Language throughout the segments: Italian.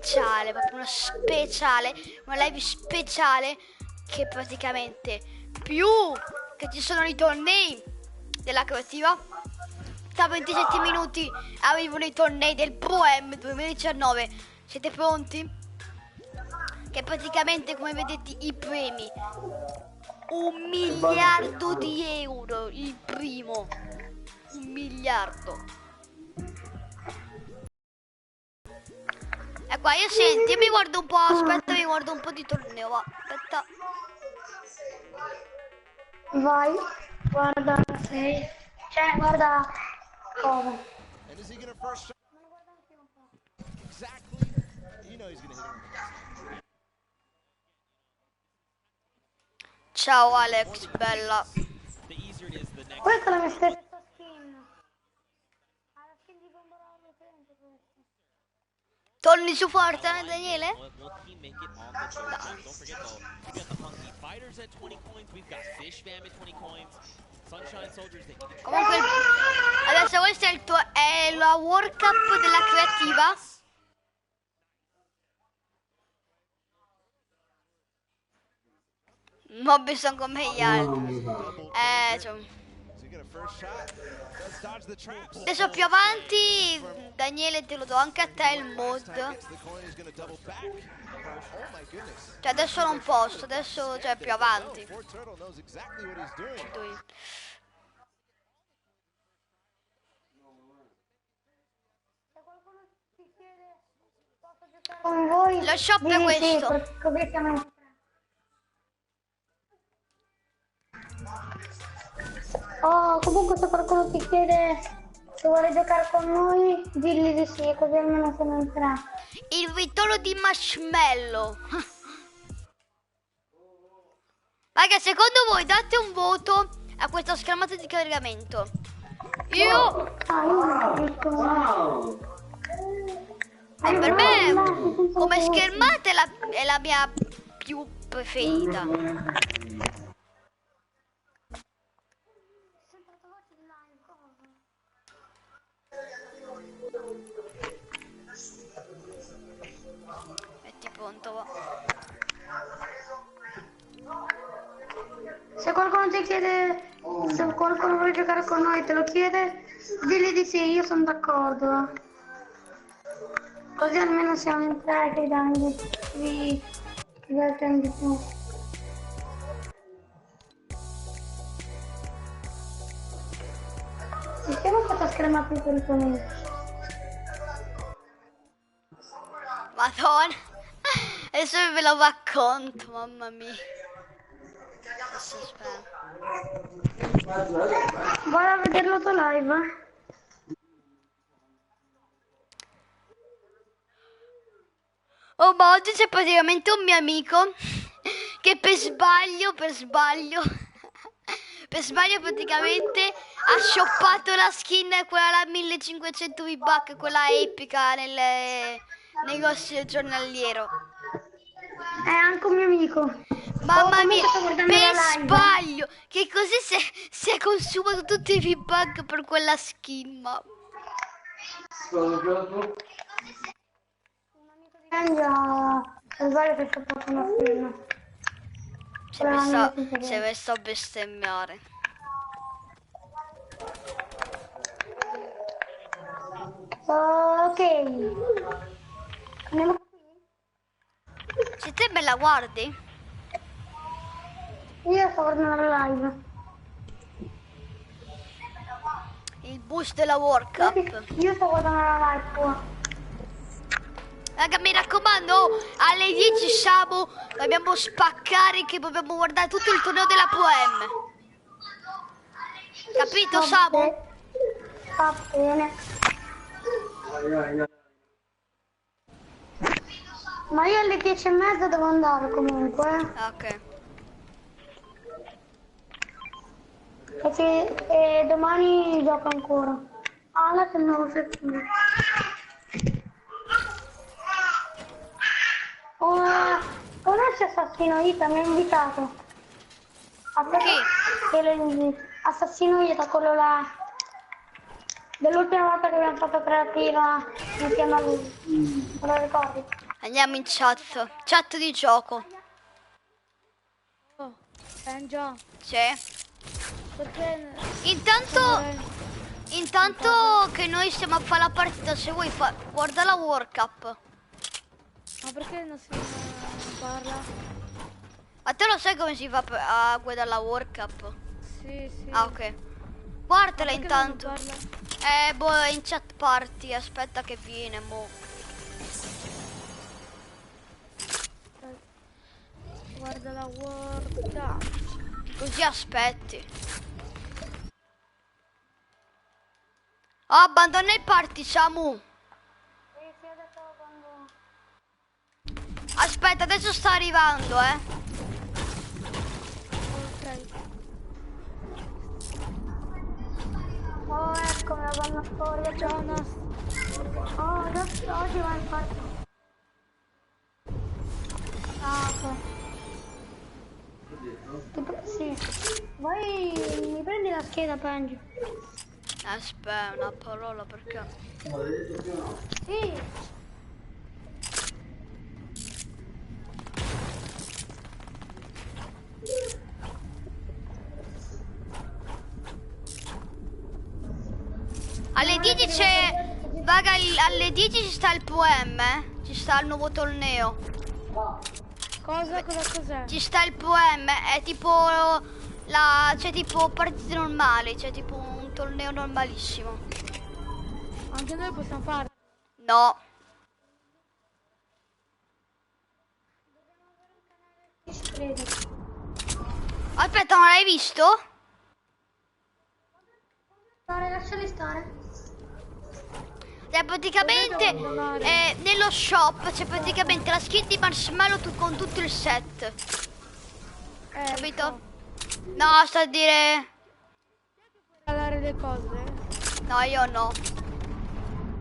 speciale, proprio una live speciale che praticamente più che ci sono i tornei della creativa, tra 27 minuti arrivano i tornei del Pro-M 2019. Siete pronti? Che praticamente, come vedete, i premi 1 miliardo di euro, il primo 1 miliardo. E qua io senti, io mi guardo un po', aspetta, mi guardo un po' di torneo, va. Aspetta. Vai, guarda, sei. Cioè, guarda come. Ciao Alex, bella. Questa è la mia stessa skin. La skin di Gomborano, questa. Torni su Fortnite, Daniele? Comunque, adesso questa è la World Cup della creativa. Mob sono come gli altri. Cioè. Adesso più avanti, Daniele, te lo do anche a te il mod. Cioè adesso non posso, adesso cioè più avanti. Con voi. Lo shop è questo. Sì, oh, comunque se qualcuno ti chiede se vuole giocare con noi, digli di sì, così almeno se ne entrerà. Il ritorno di Marshmello. Raga, secondo voi date un voto a questa schermata di caricamento. Io... per me, come schermata è la mia più preferita. Metti pronto, va. Se qualcuno ti chiede, se qualcuno vuole giocare con noi te lo chiede, digli di sì, io sono d'accordo. Così almeno siamo in tre che vi divertono di più. Ci siamo fatto schermare pericolosamente. Madonna. Adesso ve lo racconto, mamma mia. Adesso aspetta. Vai a vederlo tuo live. Oh, ma oggi c'è praticamente un mio amico che per sbaglio praticamente ha shoppato la skin, quella là 1500 V-Buck, quella epica nel negozio giornaliero. È anche un mio amico. Mamma mia, per sbaglio, che così si è consumato tutti i V-Buck per quella skin, ma... Si è messo a bestemmiare. Ok. Andiamo qui? Se te me la guardi? Io sto guardando la live. Il boost della World Cup. Io sto guardando la live qua. Raga, mi raccomando, alle 10 siamo, dobbiamo spaccare che dobbiamo guardare tutto il torneo della Pro-M. Capito, Samu? Va bene. Ma io alle 10:30 devo andare comunque. Ok. E domani gioco ancora. Alla che non lo secondo. Conosci Assassino Ita? Mi ha invitato. Chi? Assassino Ita, quello là Dell'ultima volta che abbiamo fatto creativa insieme a lui. Te lo ricordi? Andiamo in chat. Chat di gioco. Oh, già. Sì. Perché... Intanto che noi stiamo a fare la partita, se vuoi guarda la World Cup. Ma perché non si parla? A te lo sai come si fa a guardare la World Cup? Sì, sì. Ah, ok. Guardala Ma perché intanto. non parla? Boh, è in chat party, aspetta che viene, mo. Guarda la World Cup. Così aspetti. Oh, abbandona il party, Samu. Sì, adesso quando... Aspetta, adesso sta arrivando, Ok. Oh, ecco, me la vanno fuori. Ciao, Nas. Oh, adesso oggi va in parte. Ah, ok. Sì. Vai, mi prendi la scheda, Pangi. Aspetta, una parola perché... Sì. Alle 10 c'è... Vaga, alle 10 ci sta il poema, ci sta il nuovo torneo. Cos'è? Ci sta il poema, è tipo c'è tipo partite normali, c'è tipo un torneo normalissimo. Anche noi possiamo fare. No. Aspetta, non l'hai visto? Lasciali stare. Praticamente nello shop c'è praticamente la skin di marshmello con tutto il set. Capito? No, sto a dire... Regalare le cose? No, io no.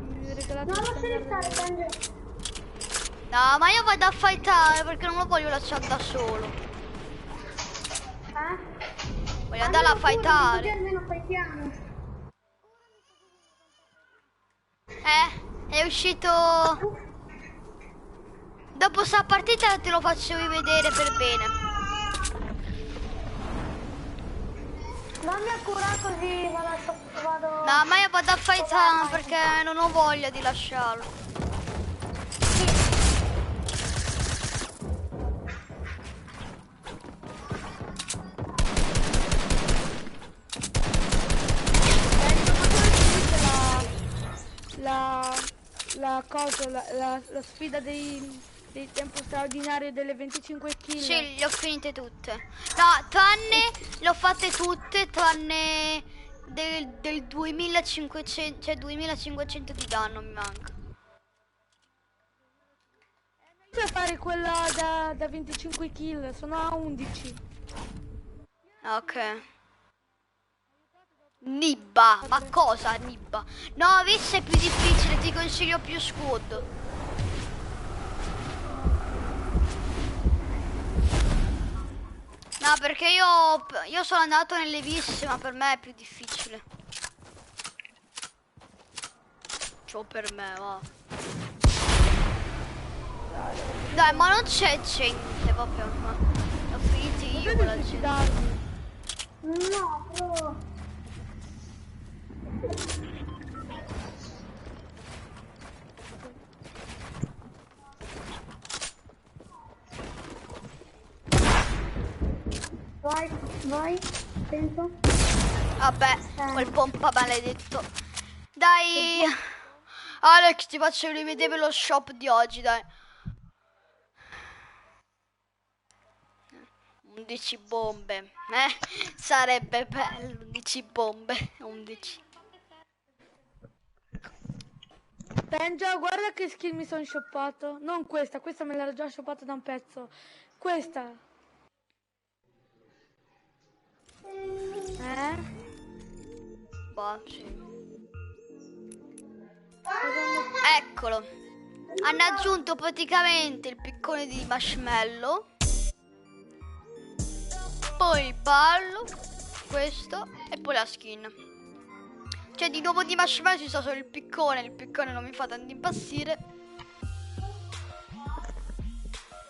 Mi regalate No, il lasciali standard. stare, Pangi. No, ma io vado a fightare perché non lo voglio lasciare da solo. Voglio andare a fightare. Almeno fightiamo. È uscito... Dopo sta partita te lo faccio rivedere per bene. Dammi a cura così vado... No, ma io vado a fightare perché non ho voglia di lasciarlo. La sfida dei tempo straordinario delle 25 kill. Sì, le ho finite tutte. No, tranne, le ho fatte tutte, tranne del 2500, cioè 2500 di danno mi manca. Per fare quella da 25 kill, sono a 11. Ok. Nibba, ma cosa Nibba? No, adesso è più difficile, ti consiglio più squad. No, perché io sono andato nelle vis, ma per me è più difficile. Ciò per me, va. Dai, ma non c'è gente, proprio. Ma l'ho finiti io con la gente. No, però... Vai, attento. Vabbè, quel pompa maledetto. Dai, Alex, ti faccio rivedere lo shop di oggi, dai. 11 bombe, sarebbe bello, 11 bombe, 11. Benja, guarda che skin mi sono shoppato. Non questa me l'ero già shoppata da un pezzo. Questa. Boh, sì. Eccolo. Hanno aggiunto praticamente il piccone di marshmello. Poi il ballo, questo e poi la skin. Cioè di nuovo di marshmallow ci sta solo il piccone non mi fa tanto impazzire.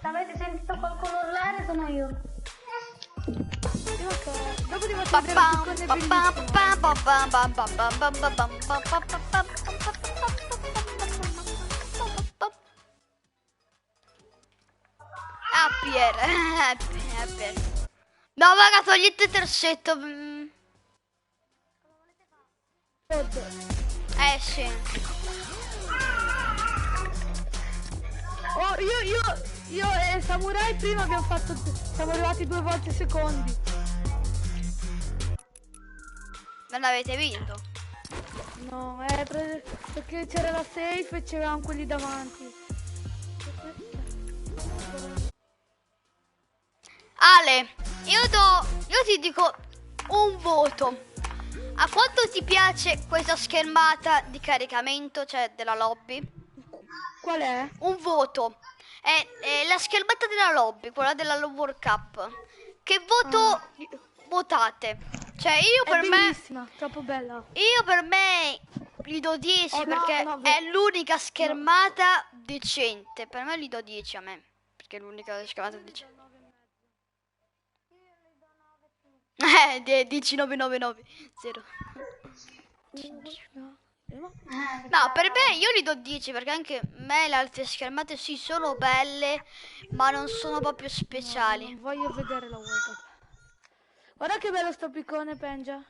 Se avete sentito qualcuno urlare sono io. Dopo ti faccio vedere il piccone bellissimo. Happy. No, raga, togliete il terzetto. Sì. Oh, io e Samurai prima abbiamo fatto... Siamo arrivati 2 volte secondi. Non avete vinto. No, perché c'era la safe e c'erano quelli davanti. Ale, io ti dico un voto. A quanto ti piace questa schermata di caricamento, cioè della lobby? Qual è? Un voto. È la schermata della lobby, quella della World Cup. Che voto votate? Cioè io per È bellissima, troppo bella. Io per me gli do 10 Oh, perché no, è l'unica schermata decente. Per me gli do 10 a me. Perché è l'unica schermata decente. 10999 0. No, per me io gli do 10 perché anche me le altre schermate sì sono belle, ma non sono proprio speciali. Non voglio vedere la World Cup. Guarda che bello sto piccone, Pengia.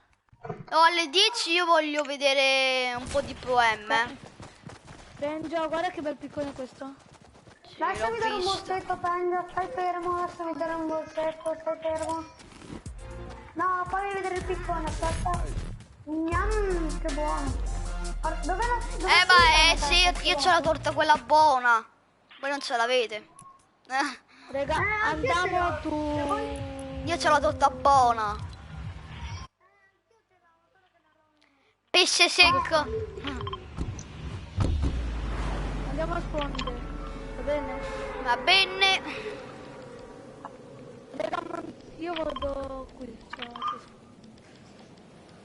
Oh, alle 10 io voglio vedere un po' di Pro M. Pengia, guarda che bel piccone questo. Sì, Lasciami dare l'ho un visto. bossetto, Panda, stai fermo, lasciami dare un bossetto, stai fermo. No, fammi vedere il piccone, aspetta. Gnam, che buono. Dov'è la... Sì, io c'ho la torta quella buona. Voi non ce l'avete. Raga, andiamo tu. Io c'ho la torta buona. Pesce secco. Andiamo a spondere. Va bene? Va bene. Raga, io vado qui.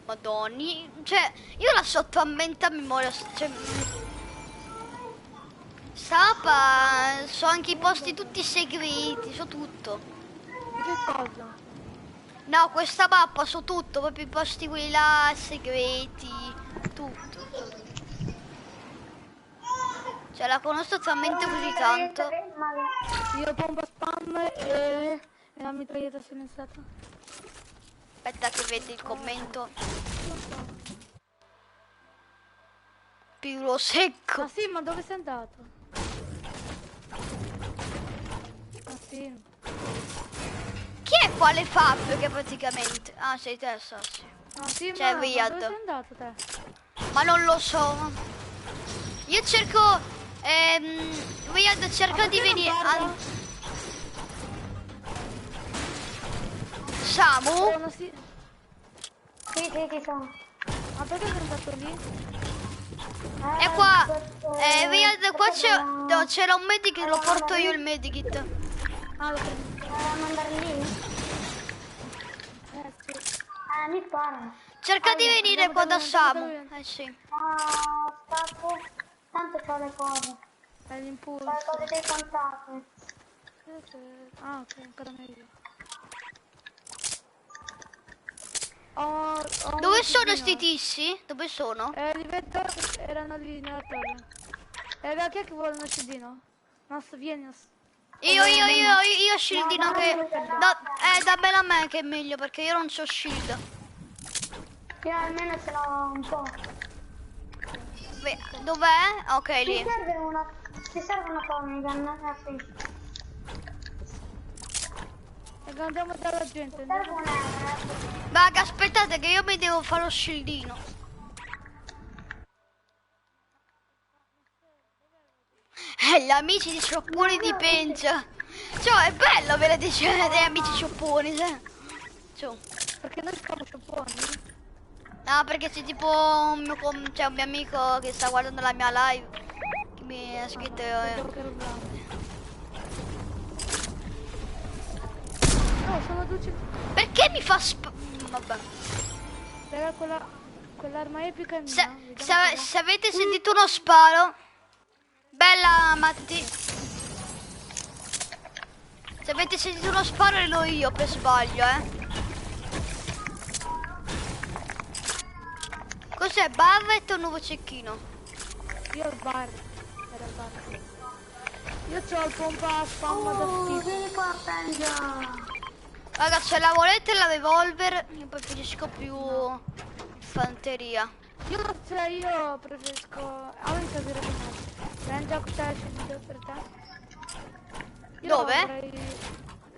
Madonni. Cioè, io la sotto a mente a memoria. Cioè, Sapa, so anche i posti tutti segreti, so tutto. Che cosa? No, questa mappa so tutto, proprio i posti quelli là, segreti, tutto. Cioè la conosco talmente così tanto. Io bomba spam e la mitraglietta silenziata. Aspetta che vedi il commento. Pirlo secco. Ah sì, ma dove sei andato? Ah sì. Chi è quale Fabio che praticamente... Ah, sei te, Sassi. Ah sì, Cioè, ma Riyad. dove sei andato te? Ma non lo so. Io cerco... Riyad, cerca di venire... Samu? Sì. Sì, ci sono. Ma perché sei andato lì? E qua... Riyad, qua c'era un medikit, lo porto io il medikit. Ah, lo prendo. Mandare lì? Sì. Mi sparano. Cerca di venire qua da Samu. Sì. Stacco. Tanto so le cose. È l'impulso. Le cose dei fantasmi. Ah, ok, ancora meglio. Dove sono sti tissi? Dove sono? Li vedo, erano lì nella torre. Raga, chi è che vuole uno scildino? Vieni. Io shieldino che... dammela a me che è meglio perché io non c'ho shield. Io almeno ce l'ho un po'. Dov'è? Ok, lì. Ci serve una Tommy qui. Raga, andiamo dalla gente. Serve una Vaga, aspettate che io mi devo fare lo shieldino. Gli amici di sciopponi di Pengia. Cioè, è bello avere dei amici sciopponi, sai? Perché noi siamo sciopponi? No, perché c'è tipo un mio amico che sta guardando la mia live che mi ha scritto... No, sono 200. Perché mi fa vabbè. Raga, quella... Quell'arma epica è mia. Se, Vediamo se- com'è. se avete sentito uno sparo, bella Matti. Se avete sentito uno sparo ero io per sbaglio, Cos'è, Barret o nuovo cecchino? Io ho il bar. Era il bar. Io c'ho il pompa spam da schifo. Vieni qua, Benja. Raga, se la volete la revolver, io preferisco più fanteria. Io preferisco... Allora mi servirebbe un altro. Prendi a c'è il scegliere per te. Io Dove? vorrei...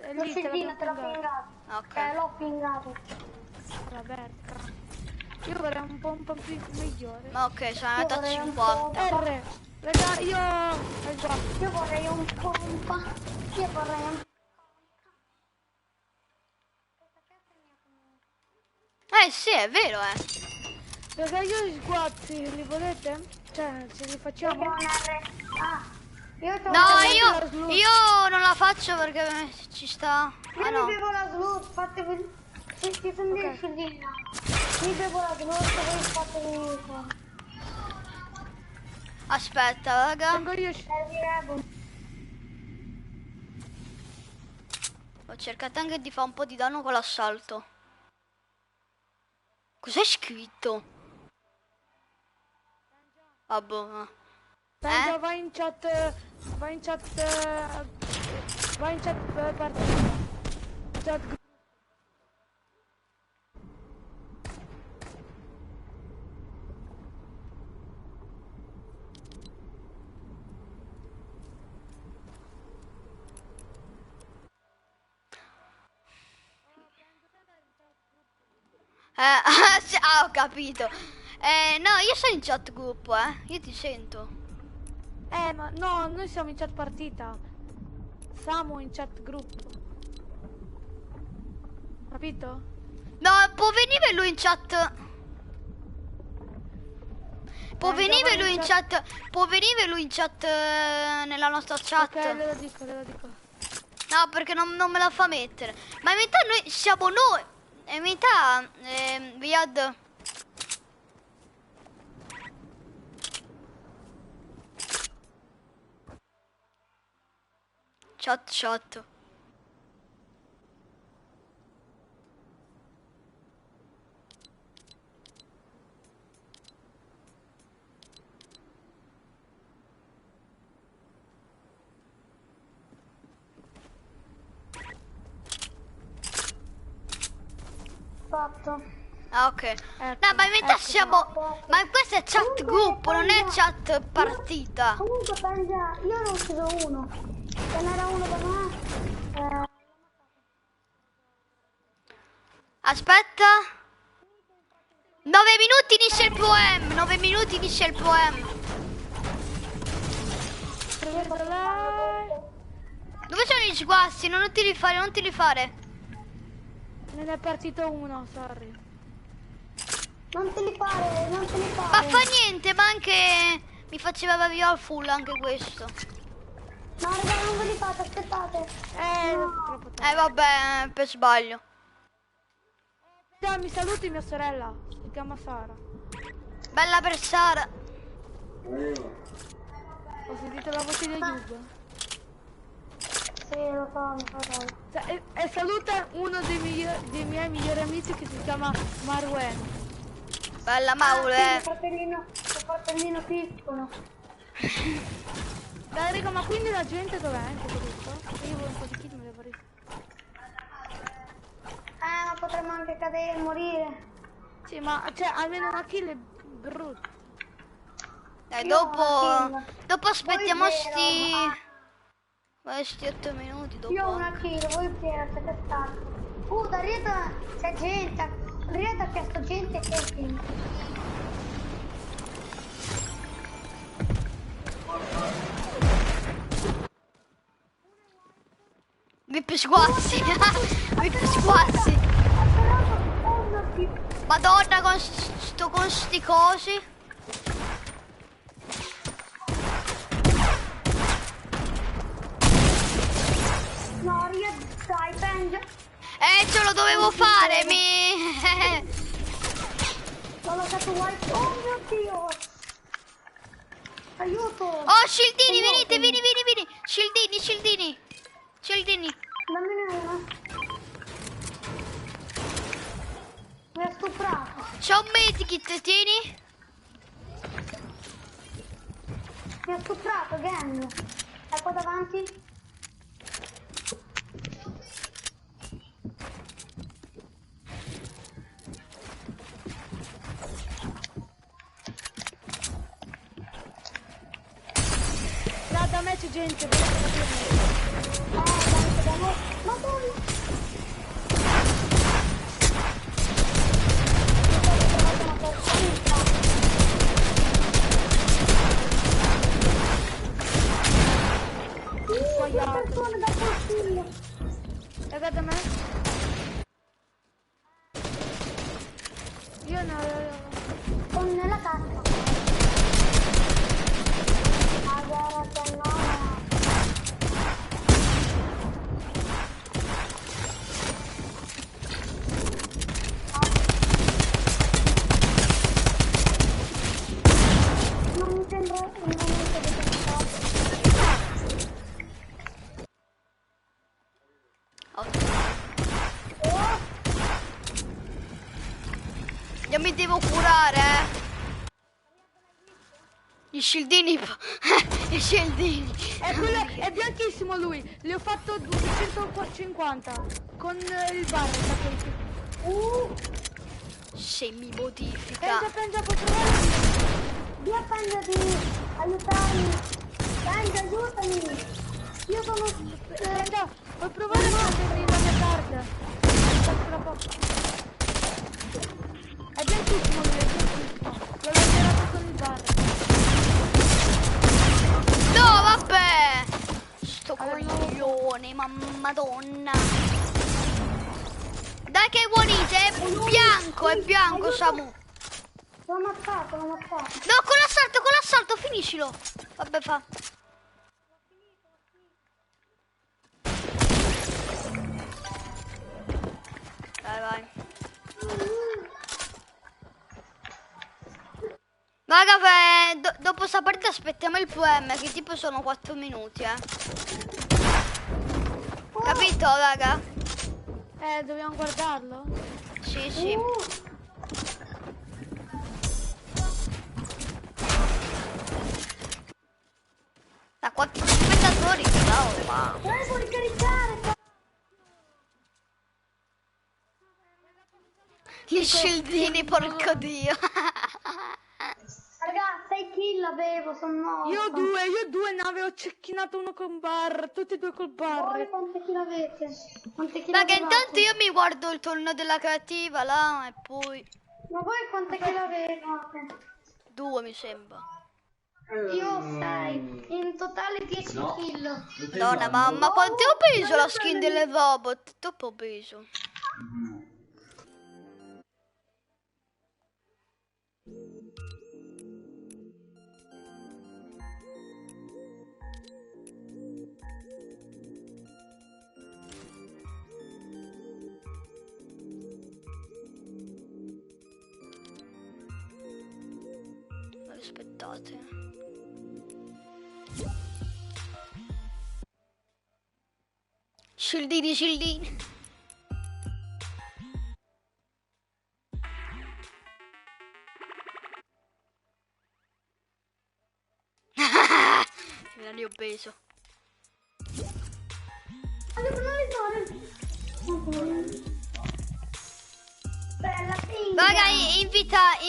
È Lo lì, te scendino, te l'ho l'avevo pingato. Ok. L'ho pingato. la berca. Io vorrei un pompa più migliore. Ma ok, sono Io andata a vorrei un 50. R! Raga, io... già. Io vorrei un pompa. Io vorrei un... Sì, è vero, Raga, io gli sguazzi, li volete? Cioè, ce li facciamo? Io ho un R. Ah, io c'ho No, un R. io non la faccio perché ci sta. Io Ah no. mi bevo la slot, fatevi... Ci sono dei scellini. Mi bevo la slot e voi fatevi... Aspetta, raga. Tengo io... Servirebbe. Ho cercato anche di fare un po' di danno con l'assalto. Cos'è scritto? Vabbè. Pensa, vai in chat... Vai in chat... Vai in chat partita. Chat gruppo. Sì, ah, ho capito. No, io sono in chat gruppo, Io ti sento. Ma no, noi siamo in chat partita. Siamo in chat gruppo. Capito? No, può venire lui in chat. Può venire lui in chat. Può venire lui in chat nella nostra chat. Ok, le lo dico. No, perché non me la fa mettere. Ma in verità noi siamo noi. In verità, Viad. Chat. Fatto. Ah, ok. No, ma in verità siamo... Ma questa è chat gruppo, non è chat partita. Comunque, Benja, io ne ho ucciso uno. Ce n'era uno da me. Aspetta. 9 minuti inizia il poem. 9 minuti inizia il poem. Dove sono gli sguazzi? Non ti rifare. Non è partito uno, sorry. Non te li fare. Ma fa niente, ma anche... Mi faceva arrivare al full anche questo. No, raga, non ve li fate, aspettate. Troppo tardi. Vabbè, per sbaglio. Ciao, mi saluti mia sorella. Si chiama Sara. Bella per Sara. Ho sentito la voce di Yuba. Sì, lo so. E saluta uno dei miei migliori amici che si chiama Marwen. Bella Mauro, Il fratellino piccolo. Dai, raga, ma quindi la gente dov'è in questo gruppo? Io voglio un po' di kill, me le vorrei. Ma potremmo anche cadere e morire. Sì, ma cioè almeno una kill è brutta. Dai, Io ho una dopo aspettiamo Voi sti 8 minuti dopo. Io ho una kill, voi siete stato. Da Rieta c'è gente. Rieta ha chiesto gente che è kill. Vip sguazzi. Vip sguazzi. Madonna, con sti cosi. No, Rieta, dai, Benja. Ce lo dovevo fare, Ho lasciato white. Oh mio Dio! Aiuto! Oh, scildini, venite, Aiutami. vieni. Scildini. Dammene uno. Mi ha stuprato. C'ho un medikit, tieni. Mi ha stuprato, gang. È qua davanti? No, da me c'è gente. Davanti da me. Ma dove? Sbagliato. Persone da consiglio. Raga, da me. Io no. Sono nella cassa. Ma guarda che no. Non mi sembra il momento di pensare. Io mi devo curare, Gli scildini. I scildini. È bianchissimo lui. Le ho fatto 250 con il bar. Se mi modifica. Pensa, puoi provare. Via, Pensa, aiutarmi. Pensa, aiutami. Io sono... Pensa, puoi provare a prendermi la mia carta. Tra poco. È bianchissimo lui, è bianchissimo. L'ho lanciato con il bar. No, vabbè. Sto coglione, madonna. Dai che è guarito, è bianco, Samu. L'ho ammazzato. No, con l'assalto, finiscilo. Vabbè, fa. Vai. Raga, dopo sta partita aspettiamo il PM, che tipo sono 4 minuti, Capito, raga? Dobbiamo guardarlo? Sì. Da quanti spettatori, wow. Devo ricaricare. Gli scildini, porco dio. Raga, 6 kill avevo, sono morto. Io due ne avevo cecchinato uno con bar, tutti e due col bar. Voi quante kill avete? Quante kill Raga, avevate? intanto io mi guardo il torneo della creativa là e poi... Ma voi quante kill avevate? 2 mi sembra. Io 6, in totale 10 kill. Madonna, ma quanto ho preso la skin delle robot? Troppo ho preso. Aspettate. Scildini. Me ne ho preso. Bella figa. Raga,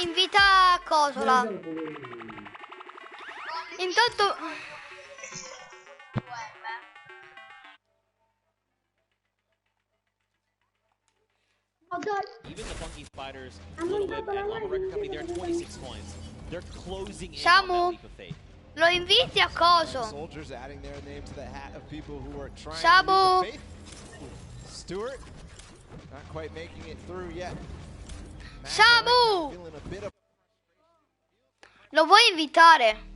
invita Cosola. Intanto... Oh, dai. Even the funky spiders, Little Whip, and Llama Record Company, they're at 26 coins. They're closing in on that Samu, leap of faith. lo inviti a coso? Soldiers adding their name to the hat of people who are trying Samu. to leap of faith. Stewart, not quite making it through yet. Samu, Feeling a bit of lo vuoi invitare?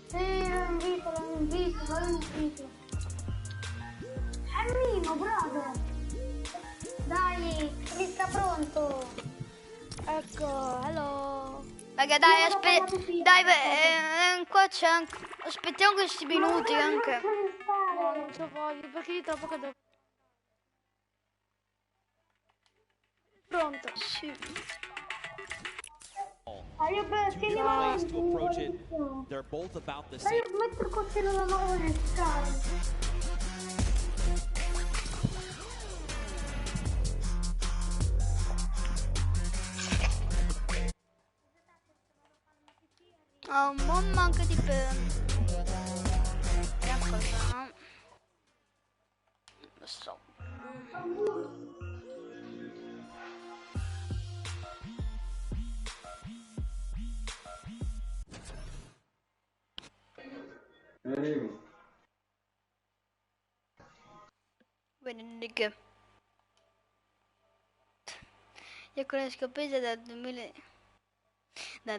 Sì, lo invito. È mio, brother. Dai, mi sta pronto. Ecco, hello. Raga, dai, dai, qua c'è anche... Aspettiamo questi minuti anche. No, non ce voglio, perché io tra poco devo... Pronto. Sì. Two different ways to approach it. They're both about the same. Metto così non lo voglio stare. Oh, mamma anche di penne. Che cosa, no? Lo so. Bene, nigga. Io conosco Pesa dal 2013. Io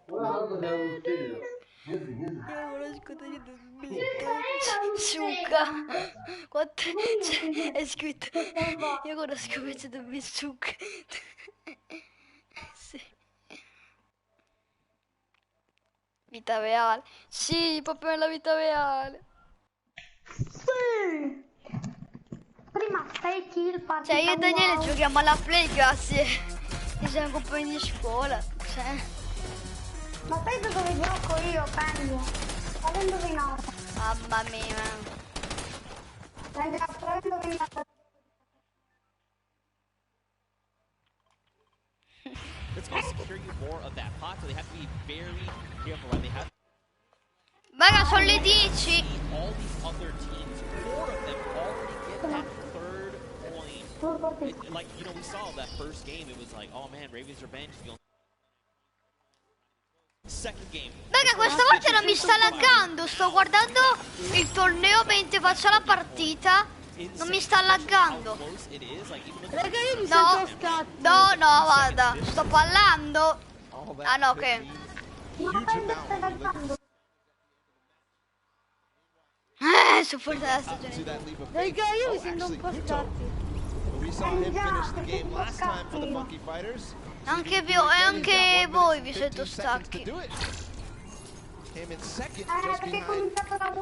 conosco dal 2013. Suca. È scritto. Io conosco Pesa dal 2013. Suca. Sì. Vita reale. Sì, proprio nella vita reale. Sì. Prima 6 kill partita. Cioè io e Daniele giochiamo alla play grazie. Che siamo compagni di scuola. Cioè. Ma sai da dove gioco io, penso? L'ho indovinato. Mamma mia. L'ho indovinato. It's going to secure you more of that pot, so they have to be very careful. Right? They have Raga, sono le 10. all these other teams, 4 of them already get that third point. Like, you know, we saw that first game, it was like, oh man, Ravens Revenge. Second game. Raga, questa volta non mi sta laggando. Sto guardando il torneo mentre faccio la partita. Non mi sta laggando. Raga, io mi No, sento scatti. no, guarda. Sto parlando. Ah no, ok. Sono fuori dalla stagione. Raga, io mi sento un po' scatti. We saw him finish the game last time for the Funky Fighters. Anche voi vi siete stanchi. Came in second, just behind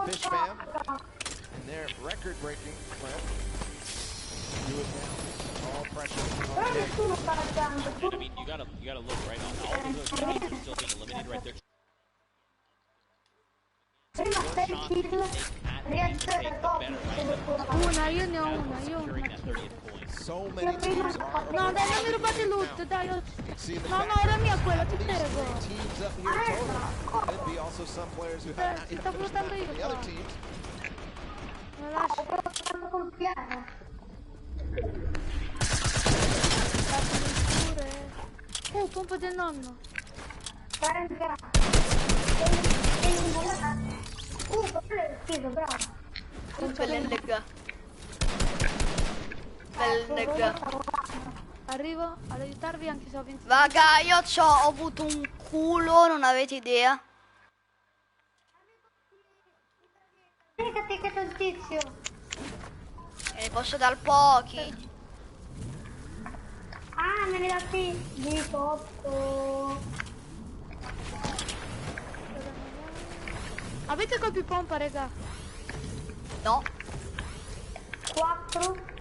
Fish Fam, and their record-breaking clip. Do it now. All pressure. All day. I mean, you gotta look right on all of those teams are still being eliminated right there. Prima 6 kill. Una, io ne ho una, io ho una. So many teams are No, dai, non mi rubate il loot, dai. No, era mia quella, ti prego. teams up here total. Could be also some players who have not Ti yet sto finished buttando match io for the qua. other teams. Non lascio. Ho provato col piano. Pompa del nonno. Quello è ucciso, bravo. Bellega. Bellega. Arrivo ad aiutarvi anche se ho 20. Raga, io ho avuto un culo, non avete idea. Vieni che ti chiedo il tizio. E ne posso dar pochi. Ah, me ne dati 18. Avete colpi pompa, raga? No. 4.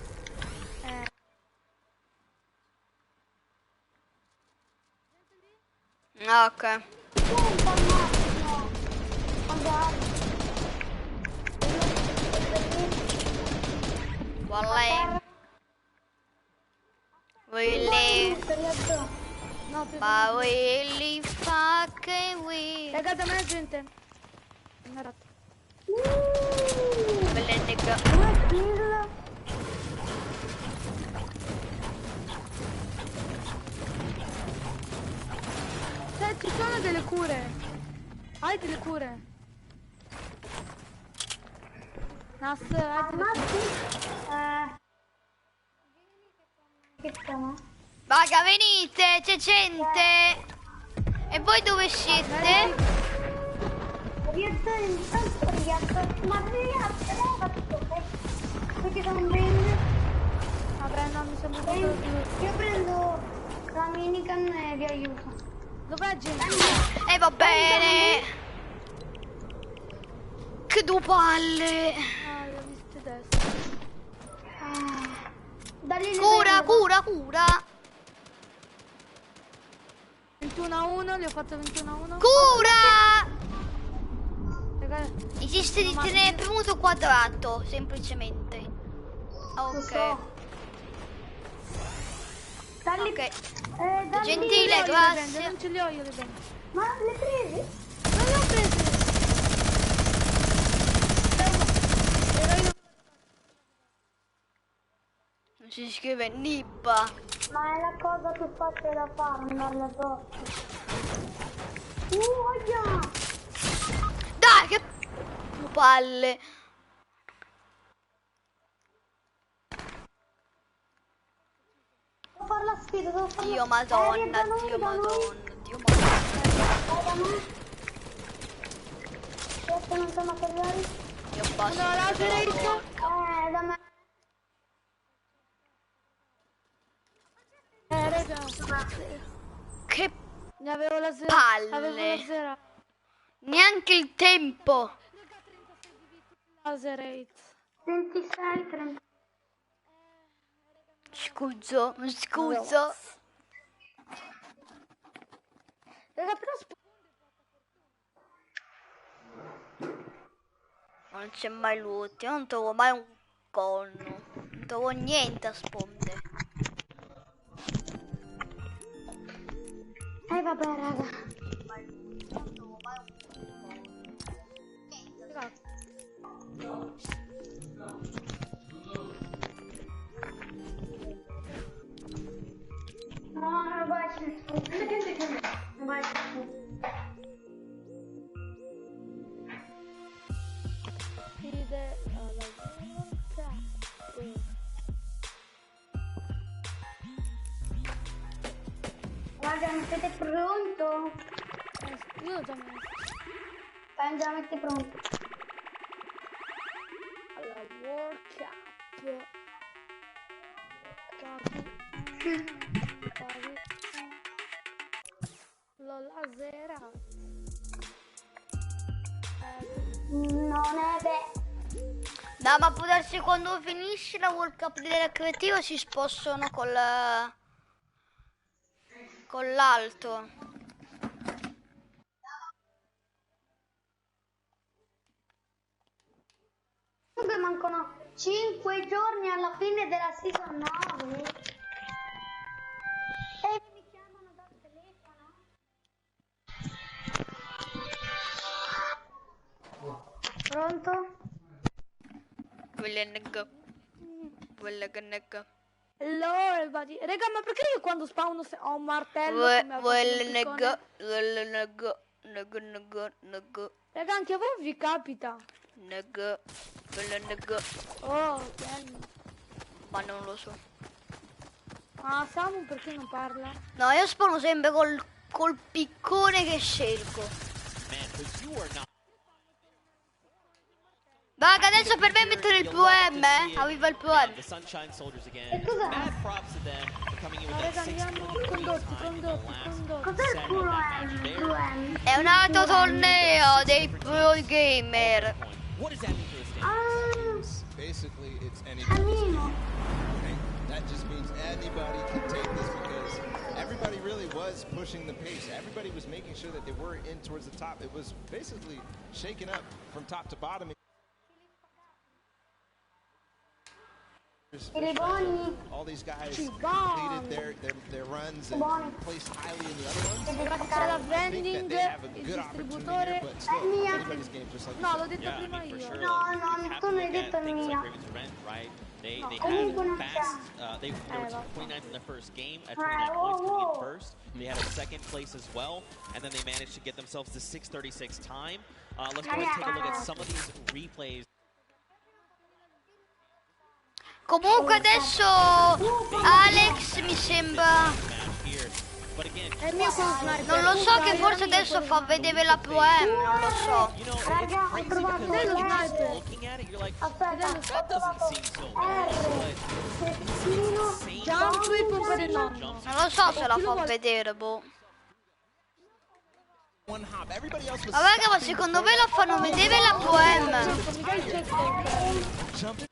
Ah, ok. Pompa al massimo. Magari. Volley. Willy. No, per... Ma Willy fucking Willy. Raga, da me la gente. Non era... Bellega. 2 kill. Cioè, ci sono delle cure. Hai delle cure. Nas, hai delle cure. Che sono? Raga, venite, c'è gente. E voi dove siete? Rientrare intanto rientrare. Ma rientrare, no, perché sono bene. Vabbè, no, mi sembra Io minigun e vi aiuto. Dov'è gente? E va bene. Che due palle. Ah, le ho viste destra. Dagli Cura, livello. cura. 21-1, li ho fatto 21-1. Cura! Raga, Esiste di tenere premuto quadrato, semplicemente. Lo Ok. so. Dagli... Ok. dagli Gentile, livello. grazie. non ce li ho io le bende. Ma le presi? Non le ho prese. Ero io. Non si scrive nippa. Ma è la cosa più facile da fare, andarle addosso. Oia! Dai, che palle. Devo fare la sfida, devo fare Dio la madonna, da Dio noi. madonna, Dio madonna. Da me. Adesso non sono materiali. Io passo. No, laser Da me. Raga. Che Ne avevo la zero. Palle. Avevo la zero. neanche il tempo. Laser 8. 26, 30. Scuso. Raga, però Non c'è mai loot, io non trovo mai un conno. Non trovo niente a sponde. Vabbè, raga. No, non vai non vai sfide alla volta. Guarda, non siete pronto? Io ho già messo. Fai già metti pronto. Alla World Cup. Capi. L'ho laserato. Non è vero. No, ma può darsi quando finisce la World Cup della creativa si spostano con l'alto. Comunque mancano 5 giorni alla fine della season 9. E mi chiamano dal telefono. Pronto? Hello everybody. Raga, ma perché io quando spawno ho un martello come Raga, anche a voi vi capita. Oh, tieni. Ma non lo so. Ah, Samu perché non parla? No, io spawno sempre col piccone che scelgo. Man, 'cause you are not. Raga, adesso per me mettere il poema, Aveva il poema. The Sunshine Soldiers again. Mad props to them for coming in with that Raga, 6 andiamo minute condotti. Cos'è il culo M? È un altro torneo dei pro gamer. What does that mean for the standings? Basically, it's anybody. Camino. Okay? That just means anybody can take this because everybody really was pushing the pace. Everybody was making sure that they were in towards the top. It was basically shaken up from top to bottom. All these guys completed their runs and placed highly in the other ones. C'è la I think that vending, they have a il good opportunity distributore. here, but still, anybody's game just like No, l'ho you said. detto Yeah, I prima mean, for io. sure. No, like, no, you have tu to non hai look at detto things mia. like Raven's Rent, right? They comunque had non fast. c'è. They were 29th in the first game at 29 points coming in first. They had a second place as well, and then they managed to get themselves to 6:36 time. Let's go ahead and take a look at some of these replays. Comunque adesso Alex mi sembra. Match here. But again, È il mio con sniper. Non lo so, che forse adesso fa vedere la Pro M, non lo so. you know, Raga, it's ho crazy trovato because like, you're just sniper. looking at it, you're like, Aspetta, ho that doesn't trovato seem so long, but terzino, insane. Jump e pompa del Jumps. nonno. Non lo so se la fa vedere, boh. One hop. Everybody else was Ma raga, ma secondo me la fanno vedere la Pro M. Mi dai il checkpoint. jumping.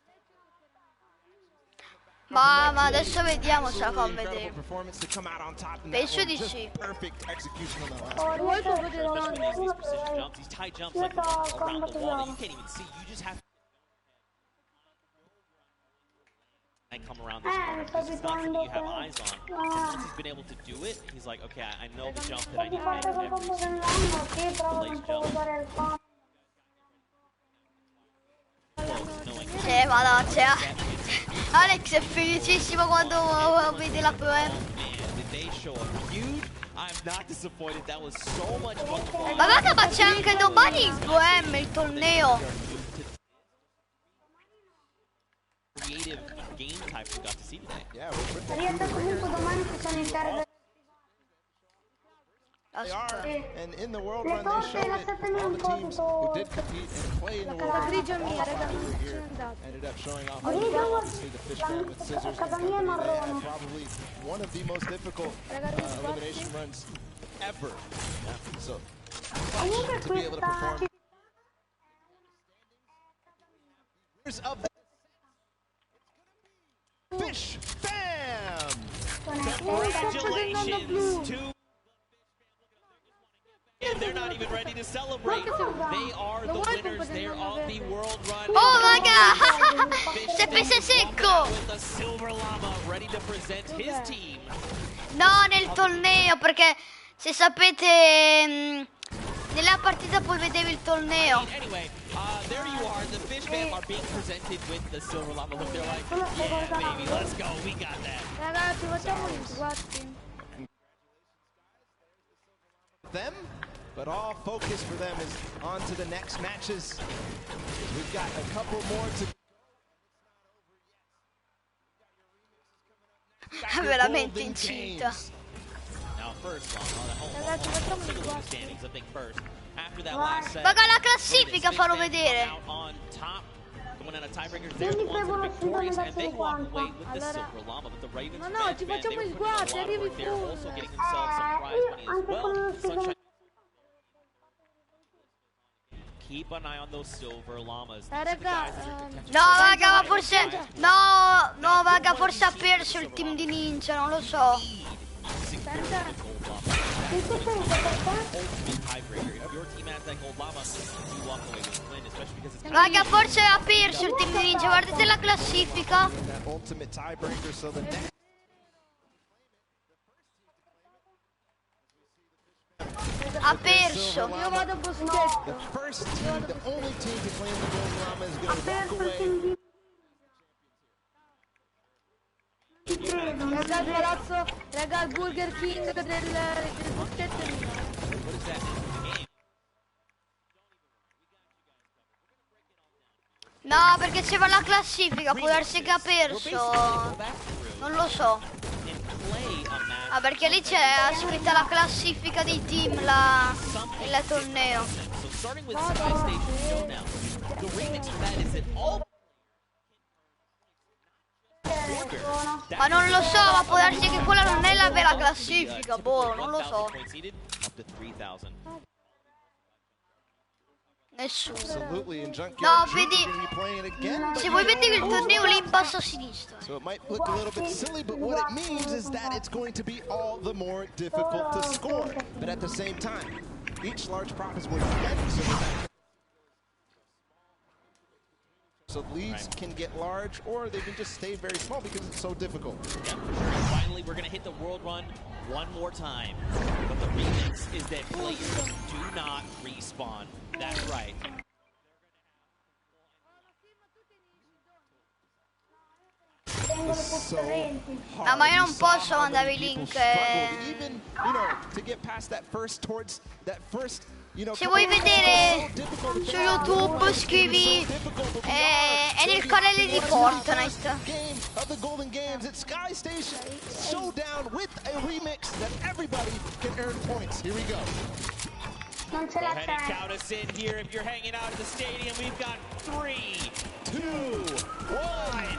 Ma adesso vediamo se la fa Absolutely incredible vedere. performance to come out on top in that Penso one. di Just sì. perfect execution on the last ho one. Vuoi riesco fa vedere il Especially nonno? these precision jumps, these tight jumps Io like sto around the wall that combatendo. you can't even see. You just have to come around this corner because it's not something you have eyes on. And once he's been able to do it, he's like, okay, I know the jump that I need to make Fate col every combo del single nonno, che provo lace non può jump. usare il combo. knowing Sì, ma no, cioè, Alex è felicissimo quando vede la Pro M. man, did they show a huge? I'm not disappointed. That was so much fun to watch. Ma guarda, ma c'è anche domani il Pro M, il torneo. Creative game types we got to see today. Yeah, with the Riesco comunque domani ci sono i terzi. they are, and in the world Le run they torte showed la it. statemi All un the po' teams tutto. who did compete and play in the world La run, grigia all mia, raga, five non were ci here, sono andato. ended up showing off. Grigia Obviously, the Fish Fam and Scissors casa and mia è company, they had marrone. probably one of the most difficult elimination runs ever. So Comunque to be able to questa perform. Here's of the Fish Fam. Congratulations to. And they're not even ready to celebrate. They are the winners. They're on the world run. Oh raga, si è preso secco. With the silver llama ready to present his team. No, nel torneo, perché se sapete, nella partita poi vedevi il torneo. Anyway, there you are. The Fish Fam are being presented with the silver llama. Look, they're like, yeah, baby, let's go. We got that. Ragazzi, facciamo gli sguardi. Them, but all focus for them is on to the next matches. We've got a couple more to. È veramente incinta. Now, first, Ragazzi, facciamo gli single sguardi. standings, I think first. After that last set, Raga, la classifica farò vedere. out on top. Going on a tiebreaker, they're the ones that are victorious, and they walk away with the silver llama. But the Ravens, Ma no, ci man, facciamo they gli were putting in a sguardi, lot of arrivi work. They're pure. also getting themselves some prize money as well. Sunshine. Keep an eye on those silver llamas. These are the Raga, guys that are potential No raga, ma forse, no raga, forse ha perso il team di Ninja, non lo so. ultimate tiebreaker. If your team has that gold llama, you walk away with a win, especially because it's Raga, forse ha perso il team di Ninja, guardate la classifica. That ultimate tiebreaker, so the next. Ha perso. io vado a boschetto. The first team, the only team to claim the gold llama is going to walk away. Raga, il palazzo, raga, il Burger King del boschetto è mio. what is that in the game? No, perché c'era la classifica, può darsi che ha We're basically perso. go back through Non lo so. and play a match. Ah, perché lì c'è scritta la classifica dei team, il torneo. So starting with Sky Station Showdown, the remix for that is that all Ma non lo so, ma può darsi che quella non è la vera classifica, boh, non lo so. Up to 3,000. Nessuno. Absolutely, and Junkyard No, Jr. vedi, going to be playing it again. se vuoi vedere il torneo lì in basso a sinistra. So it might look a little bit silly, but what it means is that it's going to be all the more difficult to score. But at the same time, each large prop is worth 10, so leads can get large, or they can just stay very small because it's so difficult. Yeah, for sure. And finally, we're going to hit the world run one more time. But the remix is that players do not respawn. That's right. It's so hard. Ah, ma io non We saw posso how mandare many i people link, struggled, even, you know, to get past that first, towards that first, you know, Se vuoi vedere so difficult to su get YouTube scrivi so difficult, but we è nel are canale di watching our Fortnite. first game of the Golden Games. It's Sky Station Showdown with a remix that everybody can earn points. Here we go. Non ce Go la ahead and c'è. count us in here if you're hanging out at the stadium. We've got 3, 2, 1.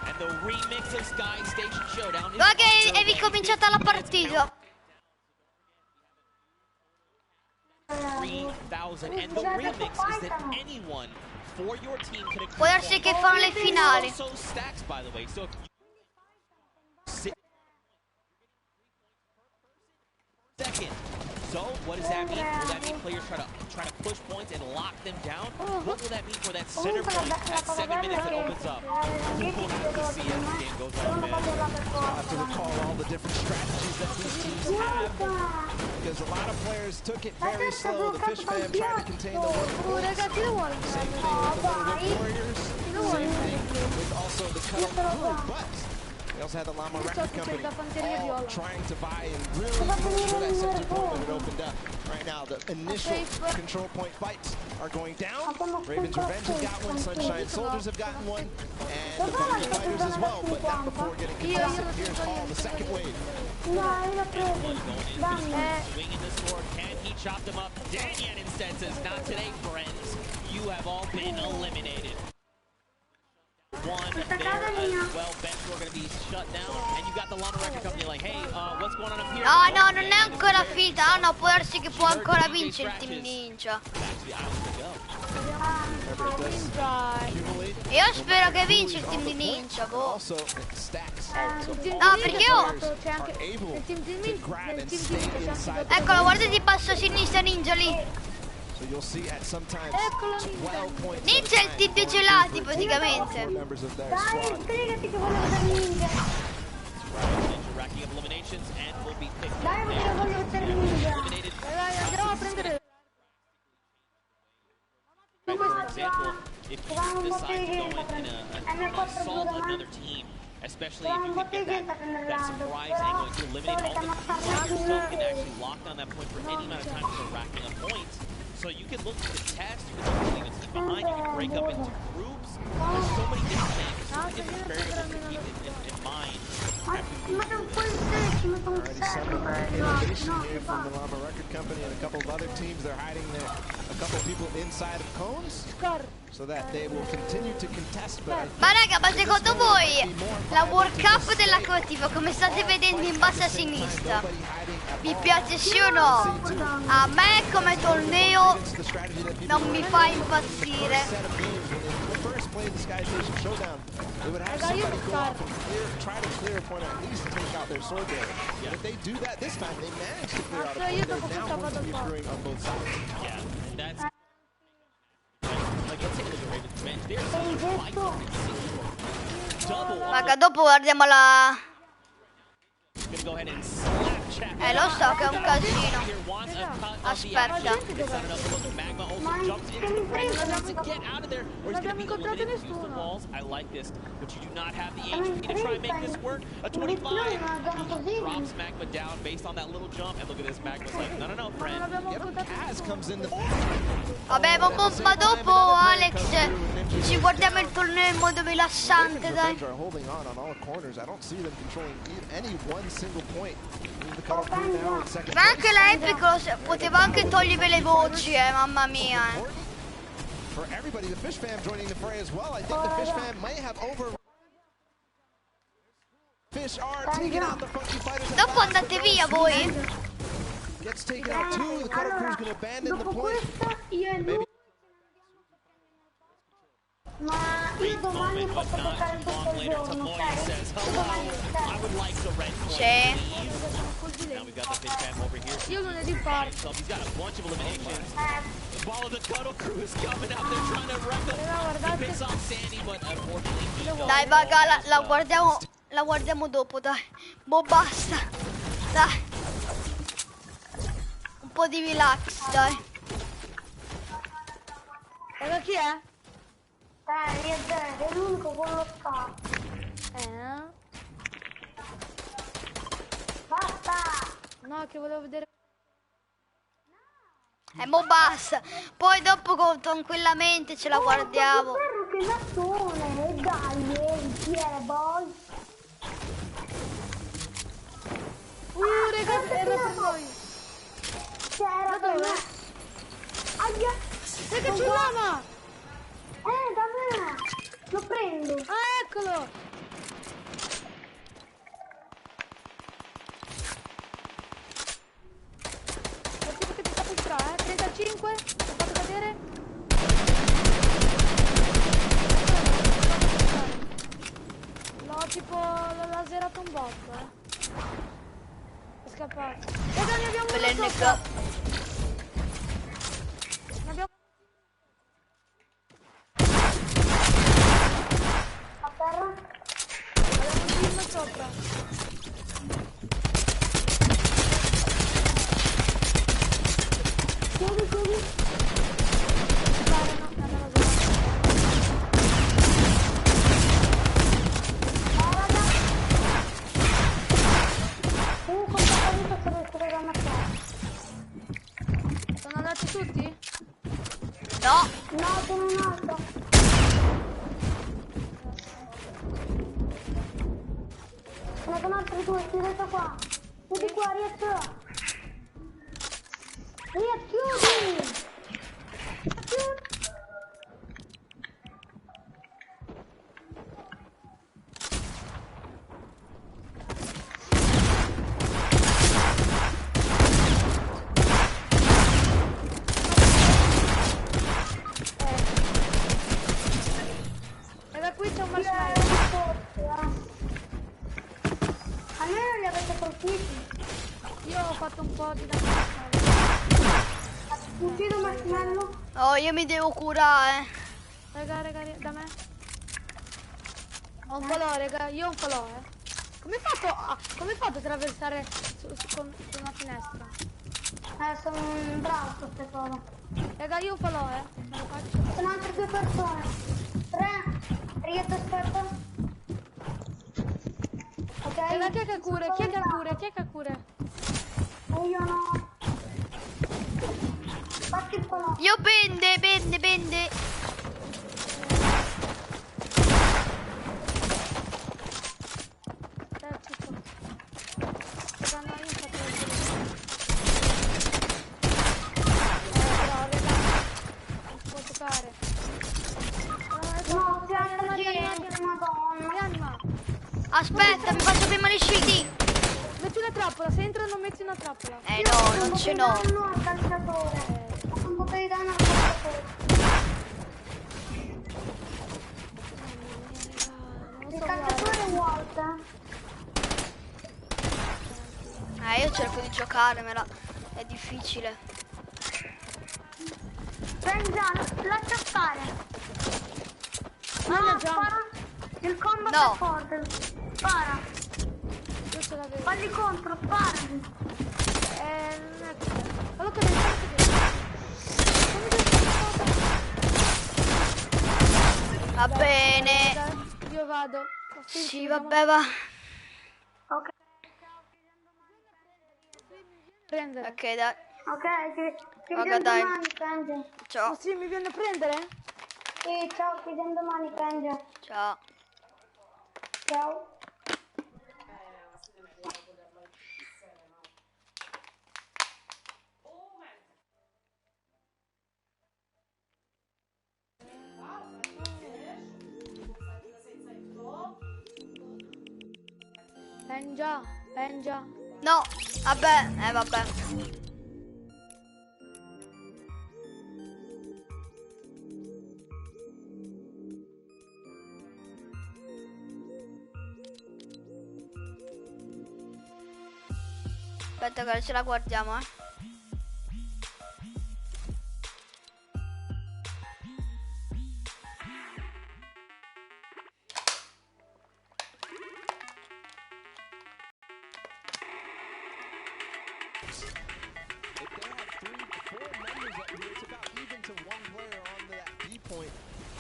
And the remix of Sky Station Showdown is Guarda che è underway. ricominciata la partita. 3,000. And the remix is that anyone for your team can Può darsi che fanno le finali. also stacks, by the way. So if you second. So what does that mean? Will that mean players try to push points and lock them down? What will that mean for that center point at 7 minutes it opens up? We'll have to see as the game goes on, man. I'll have to recall all the different strategies that these teams have, because a lot of players took it very slow. The Fish Fam tried to contain the one point. Ragazzi, lo vuole? Same thing with the Little Whip Warriors. Same thing with also the Cuddle Crew. But they also had the Llama Record Company all trying to buy and really push for that center point when it opened up. Right now, the initial control point fights are going down. Raven's Revenge has got one, Sunshine Soldiers have gotten one, and the Funky Fighters as well, but not before getting contested. Here's Paul, the second wave. Swinging the sword, can he chop them up? Danyan instead says, not today, friends. You have all been eliminated. One there as well. Bench are going to be shut down, and you got the Llama Record Company like, hey, what's going on up here? No, no, non è ancora finita. Ah no, può darsi che può ancora vincere il Team Ninja. Io spero che vince il Team di Ninja, boh. No, perché io... Eccolo, guarda ti passo a sinistra Ninja lì. So you'll see at sometimes Eccolo, 12 points. Ninja è il team dei gelati praticamente. Members of their squad. Sbrigati che voglio vedere Ninja. Ninja racking up eliminations and will be picked Dai, up perché there. voglio vedere Ninja. Eliminated. Andiamo a prendere. For example, if you decide to go in and assault another team, especially if you can get that surprise angle, if you eliminate all the teams, you can actually lock down that point for any amount of time if they're racking up points. So you can look to contest, you can look to leave a team behind, you can break up into groups. There's so many different things, so many different variables to keep in mind. Already some innovation here from the Llama Record Company and a couple of other teams. They're hiding there, a couple of people inside of cones so that they will continue to contest. But Ma raga, ma secondo voi la World Cup della creativa, come state vedendo in basso a sinistra, vi piace sì o no? A me come torneo non mi fa impazzire. first played the Sky Station Showdown, they would have somebody go off and try to clear a point, or at least take out their sword bearer. Yeah. If they do that this time, they manage to clear out a point. They're now going to be accruing on both sides. Yeah, and that's like, let's take a look at Raven's Revenge. They're double. Raga, dopo guardiamo la... Gonna go ahead and slap chat. Lo so che è un casino. Aspetta. Magma also jumps into the ring, to get out of there, or he's gonna be eliminated to use the walls. I like this, but you do not have the HP to try and make this work. A 25. He drops Magma down based on that little jump, and look at this. Magma's like, no, no, no, friend. Kaz comes in the... Vabbè, ma dopo Alex ci guardiamo il torneo in modo rilassante, dai. Are holding on all corners. I don't see them controlling any one single point. The Cuddle Crew now in second Ma anche la Epic poteva anche togliere le voci, mamma mia. For everybody, the Fish Fam joining the fray as well. I think the Fish Fam might have over... Fish are taking out the Funky Fighters. Dopo andate via voi. Gets taken out too. The Cuddle Crew is going to abandon the point. Maybe. Ma io domani posso giocare tutto il giorno, I would like the red point, Sì. please. Now we've got the Fish Fam over here. Io non ne riparto. So he's got a bunch of eliminations. The ball of the Cuddle Crew is coming out. They're trying to wreck him. He picks off Sandy, but unfortunately he goes. Dai, vaga, la guardiamo dopo, dai. Boh, basta. Dai. Un po' di relax, dai. Raga, chi è? io è l'unico con lo scatto. Basta! No, che volevo vedere. Mo basta. Poi dopo tranquillamente ce la guardiamo. Spero nazione, dai, chi è, boy? Ragazzi, era per noi. C'era Da dove? per me. Aia! Raga, c'è l'ama! Da me! Lo prendo! Ah, eccolo! Il tipo che ti sta per strada, 35, l'ho fatto cadere. L'ho tipo, l'ho laserato un botto, È scappato. Raga, ne abbiamo uno sopra! Ne abbiamo... A terra? Abbiamo un team sopra. Chiudi. Sparano, andano giù. Raga! Quanta caduta se riesco a ammazzare? Sono andati tutti? No. No, sono un altro. Ce ne sono altri due, chiudete qua. Chiudi qua, riesco. Chiudi! E da qui c'è un marshmello. Almeno li avete colpiti. Io ho fatto un po' di danno. Uccido marshmello. Oh, io mi devo curare. Raga, da me. Ho un falò, raga, io ho un falò, Come hai fatto a attraversare con una finestra? Sono un bravo queste cose. Raga, io ho un falò, Me lo faccio. Sono altre due persone. 3. Rietto, aspetta. Ok. Raga, chi è che cura? Chi è che cura? Chi è che cura? Io no. Batti il falò. Io bende. Raga, no, io ho fatto vedere. Non si può toccare. No, piano gente, madonna. Rianima. Aspetta, mi faccio prima gli scendi. Metti una trappola, se entra non metti una trappola. No, non ce n'ho. No, al calciatore. Non potevi dare al calciatore. Il calciatore è vuoto. Io cerco di giocarmela. È difficile. Prendi già, lascia stare. No, No, spara. Il combo No. è forte. Spara. Io ce l'avevo. Falli contro, spara. Non è così. Fallo cadere, Va bene. Io vado. Sì, vabbè, va. Ok, Prendere. Ok, dai. ci Vabbè, vediamo dai. domani, Kenji. Ciao. Sì, mi viene a prendere? Sì, ciao, ci vediamo domani, Kenji. Ciao. Ciao. Pengia. No, vabbè, vabbè. Aspetta che ce la guardiamo,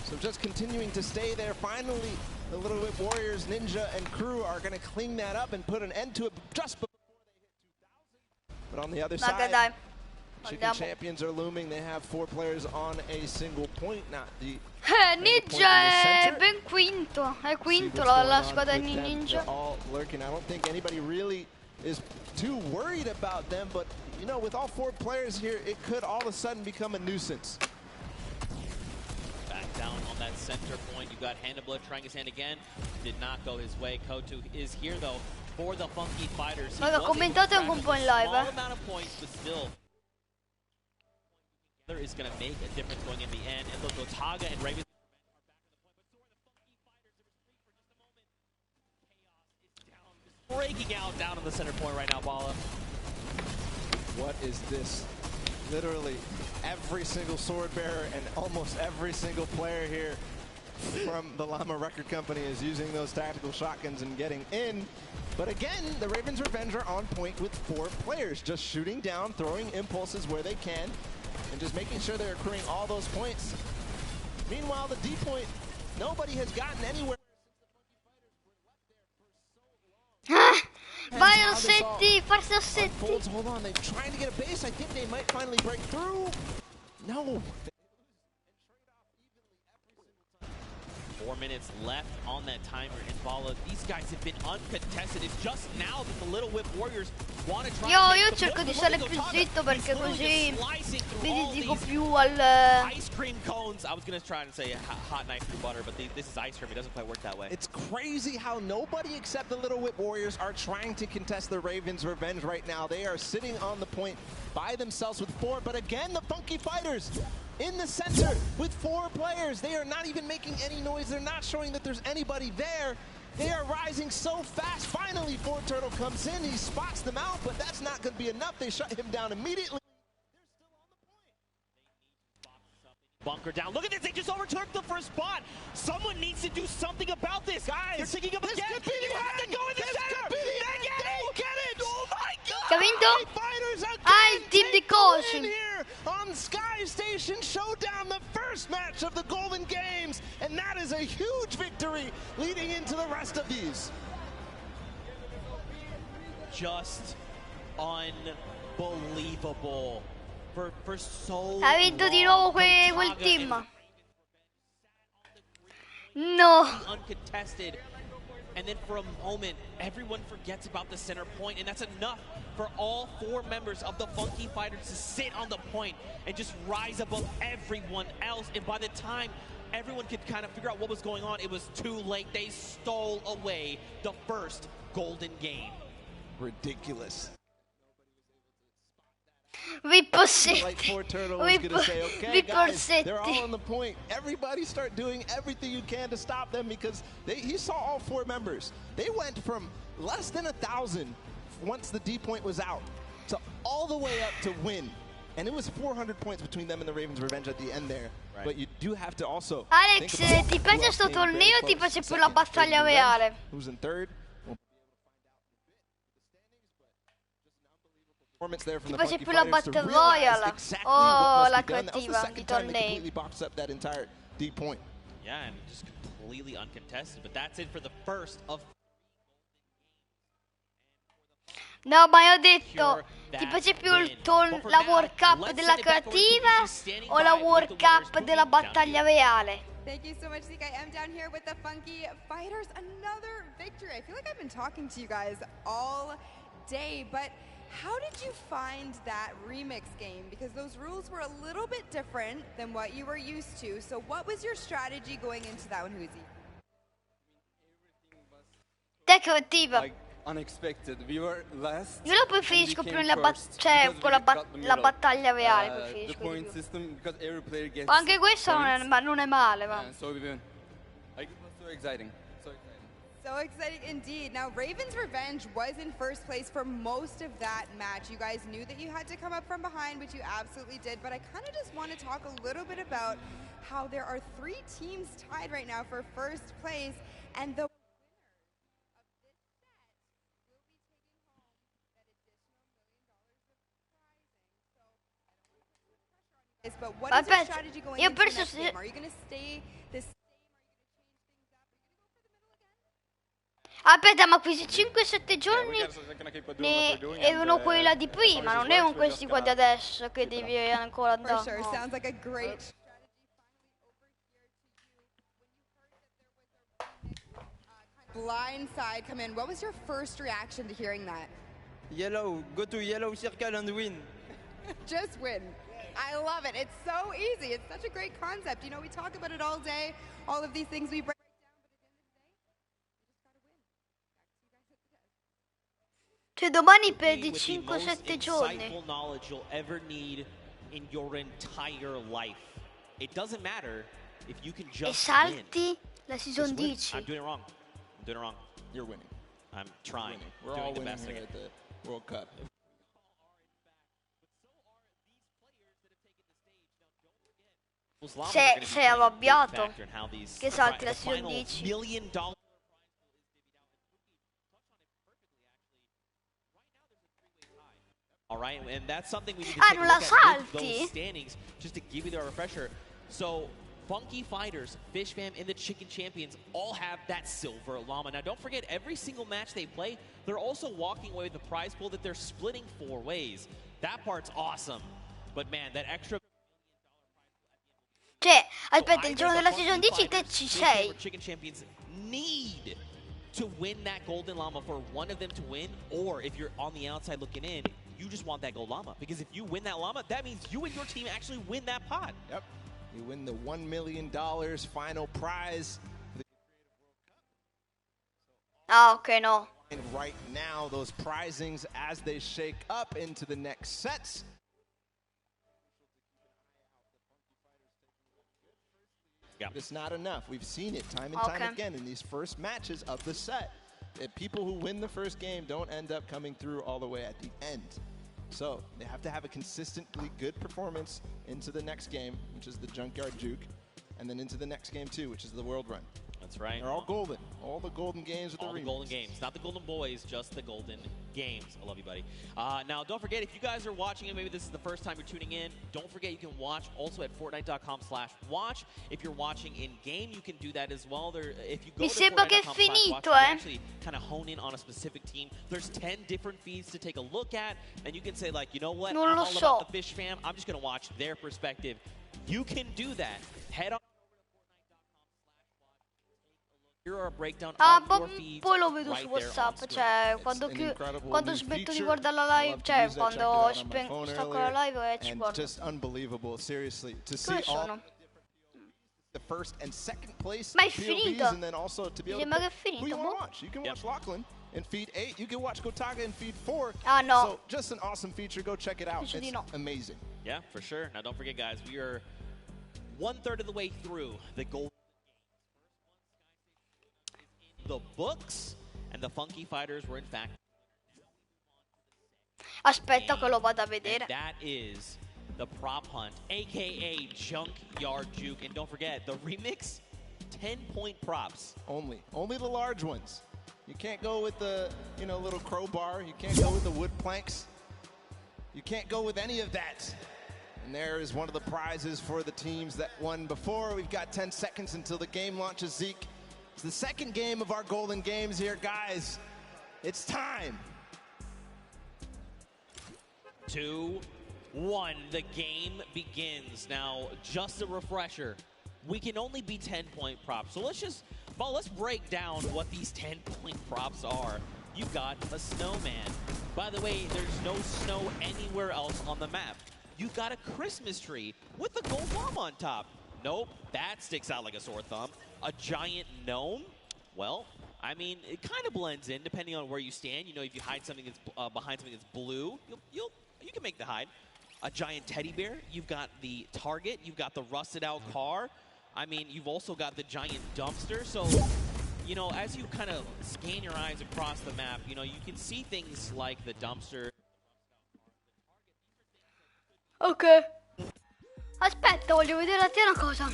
So just continuing to stay there. Finally, the Little Whip Warriors, Ninja, and crew are going to clean that up and put an end to it just before they hit 2,000. But on the other Raga, side, dai. Chicken champions are looming. They have 4 players on a single point, not the Ninja è ben quinto. È quinto la squadra di Ninja. All lurking. I don't think anybody really is too worried about them, but you know, with all 4 players here, it could all of a sudden become a nuisance. Back down on that center point. You got Hannibal trying his hand again. Did not go his way. Kotu is here though for the Funky Fighters. Raga, commentate anche un po' in live, small amount of points, but still is going to make a difference going in the end. And look, Otaga and Ravens breaking out down on the center point right now, Bala. What is this? Literally every single sword bearer and almost every single player here from the Llama Record Company is using those tactical shotguns and getting in. But again, the Ravens Revenge are on point with 4 players, just shooting down, throwing impulses where they can, and just making sure they're accruing all those points. Meanwhile, the D point, nobody has gotten anywhere. Vai Rossetti, forza Rossetti. Hold on, they're trying to get a base. I think they might finally break through. No. 4 minutes left on that timer, and Bala, these guys have been uncontested. It's just now that the Little Whip Warriors want to try. Io cerco di stare più zitto perché così mi dedico più al... Ice cream cones. I was gonna try to say hot knife through butter, but this is ice cream. It doesn't quite work that way. It's crazy how nobody except the Little Whip Warriors are trying to contest the Ravens Revenge right now. They are sitting on the point by themselves with 4, but again, the Funky Fighters in the center with 4 players. They are not even making any noise. They're not showing that there's anybody there. They are rising so fast. Finally, 4 Turtle comes in. He spots them out, but that's not going to be enough. They shut him down immediately. Bunker down. Look at this. They just overtook the first spot. Someone needs to do something about this. Guys, they're taking up this again. could be the You have to end. go in the This center. could be the They end. get it. Get it. Oh my God. Che ha vinto? Fighters Ah, il team di Cosi. here on Sky Station Showdown, the first match of the Golden Games, and that is a huge victory leading into the rest of these. Just unbelievable. For so Ha vinto di nuovo quel Otaga team. and No. uncontested, and then for a moment everyone forgets about the center point, and that's enough for all 4 members of the Funky Fighters to sit on the point and just rise above everyone else. And by the time everyone could kind of figure out what was going on, it was too late. They stole away the first golden game. Ridiculous. Vi Like 4 possetti. Turtle was gonna say, okay, Vi guys, they're all possetti. on the point. Everybody start doing everything you can to stop them, because he saw all 4 members. They went from less than 1,000 once the D point was out to all the way up to win. And it was 400 points between them and the Ravens Revenge at the end there. Right. But you do have to also Alex, think about ti who piace else sto came very torneo o ti close. piace più la Second, battaglia Ravens Revenge. reale? Who's in third? Performance there from Ti the piace Funky più la Fighters to Battle realize Royale exactly o what la must be done. That was the creativa di second time they tornei? completely boxed up that entire D point. Yeah, and just completely uncontested. But that's it for the first of. No, ma io ho detto, ti piace più la World Cup della creativa o la World Cup della battaglia reale? Thank you so much, Zeke. I am down here with the Funky Fighters. Another victory. I feel like I've been talking to you guys all day, but how did you find that remix game? Because those rules were a little bit different than what you were used to. So what was your strategy going into that one, Huzi? Te creativa. Like unexpected. We were last. Io la preferisco più nella con la battaglia reale, The preferisco di point più. system, because every player gets Ma anche questo points, non è male, va. and so we win. Like, it was so exciting. So exciting. So exciting indeed. Now, Raven's Revenge was in first place for most of that match. You guys knew that you had to come up from behind, which you absolutely did. But I kind of just want to talk a little bit about how there are 3 teams tied right now for first place, and the but what is your strategy going into the next game? Are you going to stay the same? Are you going to change things up? Are you going to go for the middle again? Aspetta, ma questi 5-7 giorni gonna keep doing what we're doing. erano quelli là di prima, non erano questi qua di adesso che devi ancora For andare. sure, No. sounds like a great strategy. Blind side come in. What was your first reaction to hearing that? Yellow, go to yellow circle and win. Just win. I love it. It's so easy. It's such a great concept. You know, we talk about it all day, all of these things we break Cioè domani perdi With the most 5-7 giorni. insightful knowledge you'll ever need in your entire life. It doesn't matter if you can E just win. salti la season Just win. 10. I'm doing it wrong. I'm doing it wrong. You're winning. I'm trying. We're doing all the winning best I here can. at the World Cup. Sei arrabbiato che salti la season 10. All right, and that's something we need to Ah, take a non la look at with salti? those standings, just to give you the refresher. So, Funky Fighters, Fish Fam, and the Chicken Champions all have that silver llama. Now, don't forget, every single match they play, they're also walking away with a prize pool that they're splitting 4 ways. That part's awesome. But man, that extra... Cioè, aspetta, il Either giorno the della Funky season 10 te Fighters, ci Fish Fam, sei. or Chicken Champions need to win that golden llama for one of them to win, or if you're on the outside looking in, you just want that gold llama. Because if you win that llama, that means you and your team actually win that pot. Yep. You win the $1 million final prize. Ah, ok, no. And right now, those prizings, as they shake up into the next sets. Yep. It's not enough. We've seen it time and time again in these first matches of the set. That people who win the first game don't end up coming through all the way at the end. So they have to have a consistently good performance into the next game, which is the Junkyard Juke, and then into the next game too, which is the World Run. That's right. They're all golden. All the golden games with All the golden games. Not the golden boys, just the golden games. I love you, buddy. Now, don't forget, if you guys are watching, and maybe this is the first time you're tuning in, don't forget you can watch also at Fortnite.com/watch. If you're watching in-game, you can do that as well. If you go Mi to sembra che è Fortnite.com/watch, finito, you actually kind of hone in on a specific team. There's 10 different feeds to take a look at, and you can say, like, you know what? Non I'm lo all so. about the Fish Fam. I'm just going to watch their perspective. You can do that. Head on. Ah, poi lo vedo su WhatsApp, cioè quando smetto di guardare la live, cioè quando stacco la live ci guardo. Just unbelievable, seriously, to see Dove all sono? the first and second place Ma è POVs, finito? and then also to be able to Sembra che è pick who you finito, want to boh. watch. You can watch Lachlan in feed 8. You can watch Kotaga in feed 4. Ah, no. So just an awesome feature. Go check it out. Penso di It's no. amazing. Yeah, for sure. Now, don't forget, guys, we are 1/3 of the way through the gold. The books, and the Funky Fighters were in fact. Aspetta che lo vado a vedere. And that is the prop hunt, aka Junkyard Juke. And don't forget the remix, 10-point props. Only the large ones. You can't go with the little crowbar. You can't go with the wood planks. You can't go with any of that. And there is one of the prizes for the teams that won before. We've got 10 seconds until the game launches. Zeke. It's the second game of our golden games here, guys. It's time. 2, 1, the game begins. Now, just a refresher, we can only be 10-point props. So let's break down what these 10-point props are. You've got a snowman. By the way, there's no snow anywhere else on the map. You've got a Christmas tree with a gold bomb on top. Nope, that sticks out like a sore thumb. A giant gnome? Well, I mean, it kind of blends in depending on where you stand. You know, if you hide something that's behind something that's blue, you can make the hide. A giant teddy bear. You've got the target. You've got the rusted out car. I mean, you've also got the giant dumpster. So, you know, as you kind of scan your eyes across the map, you know, you can see things like the dumpster. Ok. Aspetta, voglio vedere a te una cosa.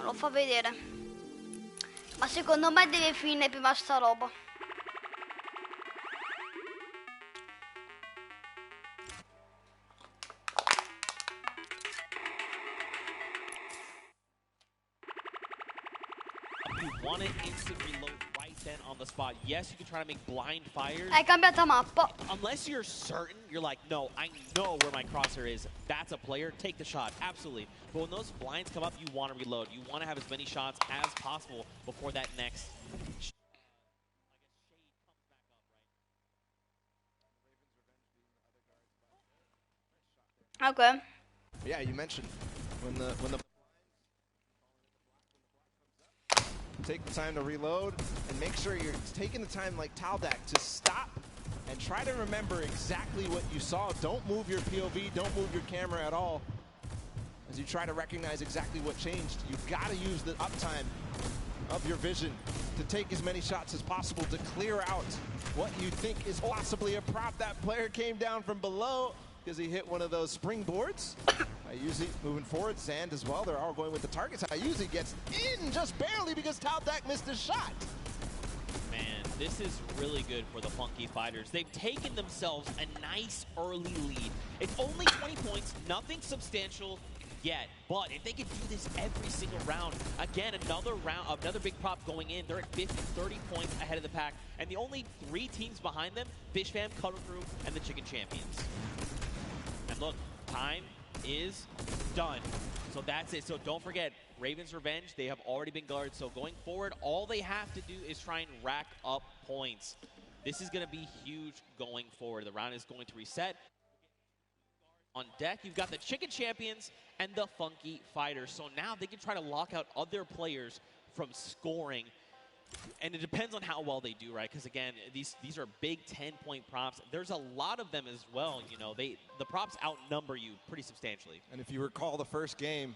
lo fa vedere. Ma secondo me deve finire prima sta roba. You want an instant reload right then on the spot. Yes, you can try to make blind fires. Hai cambiato mappa. Unless you're certain, you're like, no, I know where my crosshair is. That's a player. Take the shot. Absolutely. But when those blinds come up, you want to reload. You want to have as many shots as possible before that next Ok. Yeah, you mentioned when the take the time to reload and make sure you're taking the time like Taldak to stop and try to remember exactly what you saw. Don't move your POV, don't move your camera at all. As you try to recognize exactly what changed, you've got to use the uptime of your vision to take as many shots as possible to clear out what you think is possibly a prop. That player came down from below because he hit one of those springboards. Ayuzi moving forward, Zand as well. They're all going with the targets. Ayuzi gets in just barely because Taldak missed his shot. Man, this is really good for the Funky Fighters. They've taken themselves a nice early lead. It's only 20 points, nothing substantial yet, but if they can do this every single round, again, another big prop going in, they're at 30 points ahead of the pack, and the only 3 teams behind them, Fish Fam, Cuddle Crew, and the Chicken Champions. And look, time is done. So that's it. So don't forget, Raven's Revenge, they have already been guarded. So going forward, all they have to do is try and rack up points. This is going to be huge going forward. The round is going to reset. On deck, you've got the Chicken Champions and the Funky Fighters. So now they can try to lock out other players from scoring. And it depends on how well they do, right? Because again, these are big 10-point props. There's a lot of them as well. You know, the props outnumber you pretty substantially. And if you recall the first game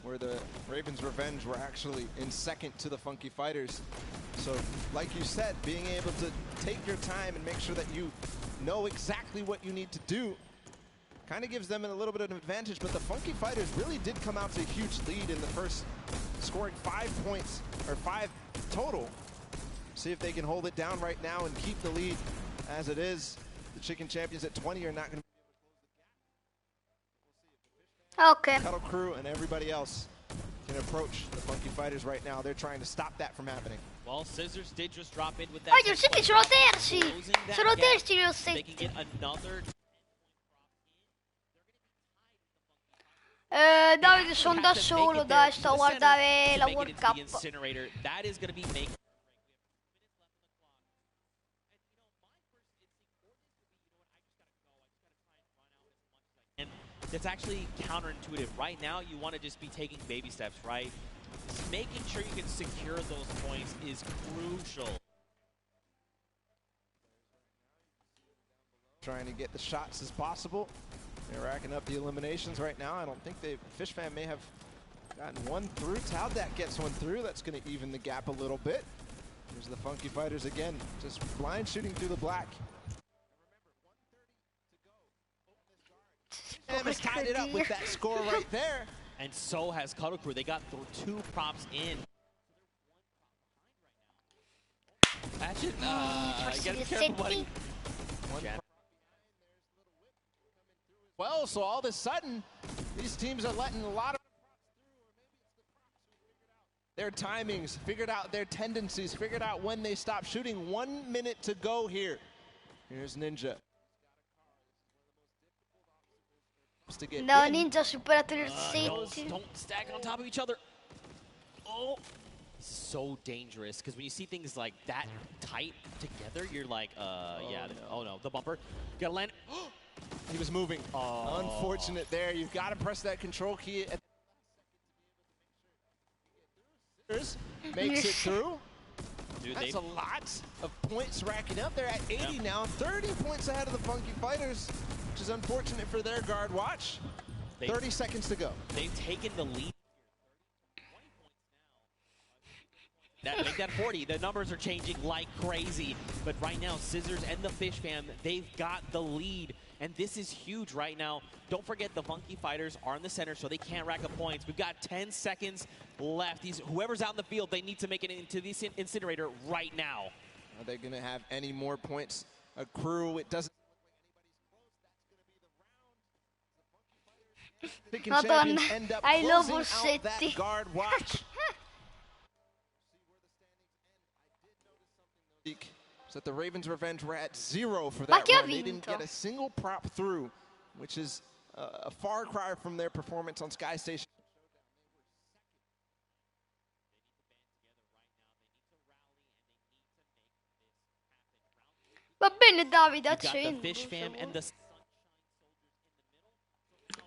where the Ravens Revenge were actually in second to the Funky Fighters. So like you said, being able to take your time and make sure that you know exactly what you need to do kind of gives them a little bit of an advantage. But the Funky Fighters really did come out to a huge lead in the first, scoring 5 points, or 5 total. See if they can hold it down right now and keep the lead as it is. The Chicken Champions at 20 are not going to be able to close the gap. Ok. Cuddle Crew and everybody else can approach the Funky Fighters right now. They're trying to stop that from happening. Well, Scissors did just drop in with that. Oh, gli usciti sono terzi! Sono terzi gli They can usciti. get another. Davide, sono da solo, dai, sto a guardare la World Cup. That is going to be making. And that's actually counterintuitive. Right now, you want to just be taking baby steps, right? Making sure you can secure those points is crucial. Trying to get the shots as possible. They're racking up the eliminations right now. I don't think Fish Fam may have gotten one through. Taldak gets one through. That's going to even the gap a little bit. There's the Funky Fighters again, just blind shooting through the black. And has tied it up with that score right there. And so has Cuddle Crew. They got 2 props in. Actually, you gotta be careful, buddy. Well, so all of a sudden, these teams are letting a lot of their timings, figured out their tendencies, figured out when they stop shooting. 1 minute to go here. Here's Ninja. No, Ninja ha superato il 7. Don't stack on top of each other. Oh, so dangerous. Because when you see things like that tight together, you're like, yeah. Oh no, the bumper. You gotta land. He was moving. Unfortunate there. You've got to press that control key. Makes it through. Dude, That's a lot of points racking up. They're at 80 now, 30 points ahead of the Funky Fighters, which is unfortunate for their guard watch. 30 seconds to go. They've taken the lead. Make that 40. The numbers are changing like crazy. But right now, Scissors and the Fish Fam, they've got the lead. And this is huge right now. Don't forget the Funky Fighters are in the center, so they can't rack up points. We've got 10 seconds left. Whoever's out in the field, they need to make it into the incinerator right now. Are they going to have any more points accrue? It doesn't look like anybody's close. Madonna, end up ai closing out loborsetti. that guard watch. So that the Ravens' revenge were at 0 for Ma that chi ha run. They didn't vinto? get a single prop through, which is a far cry from their performance on Sky Station. Va bene Davide, You've got the accendi. Fish Fam and the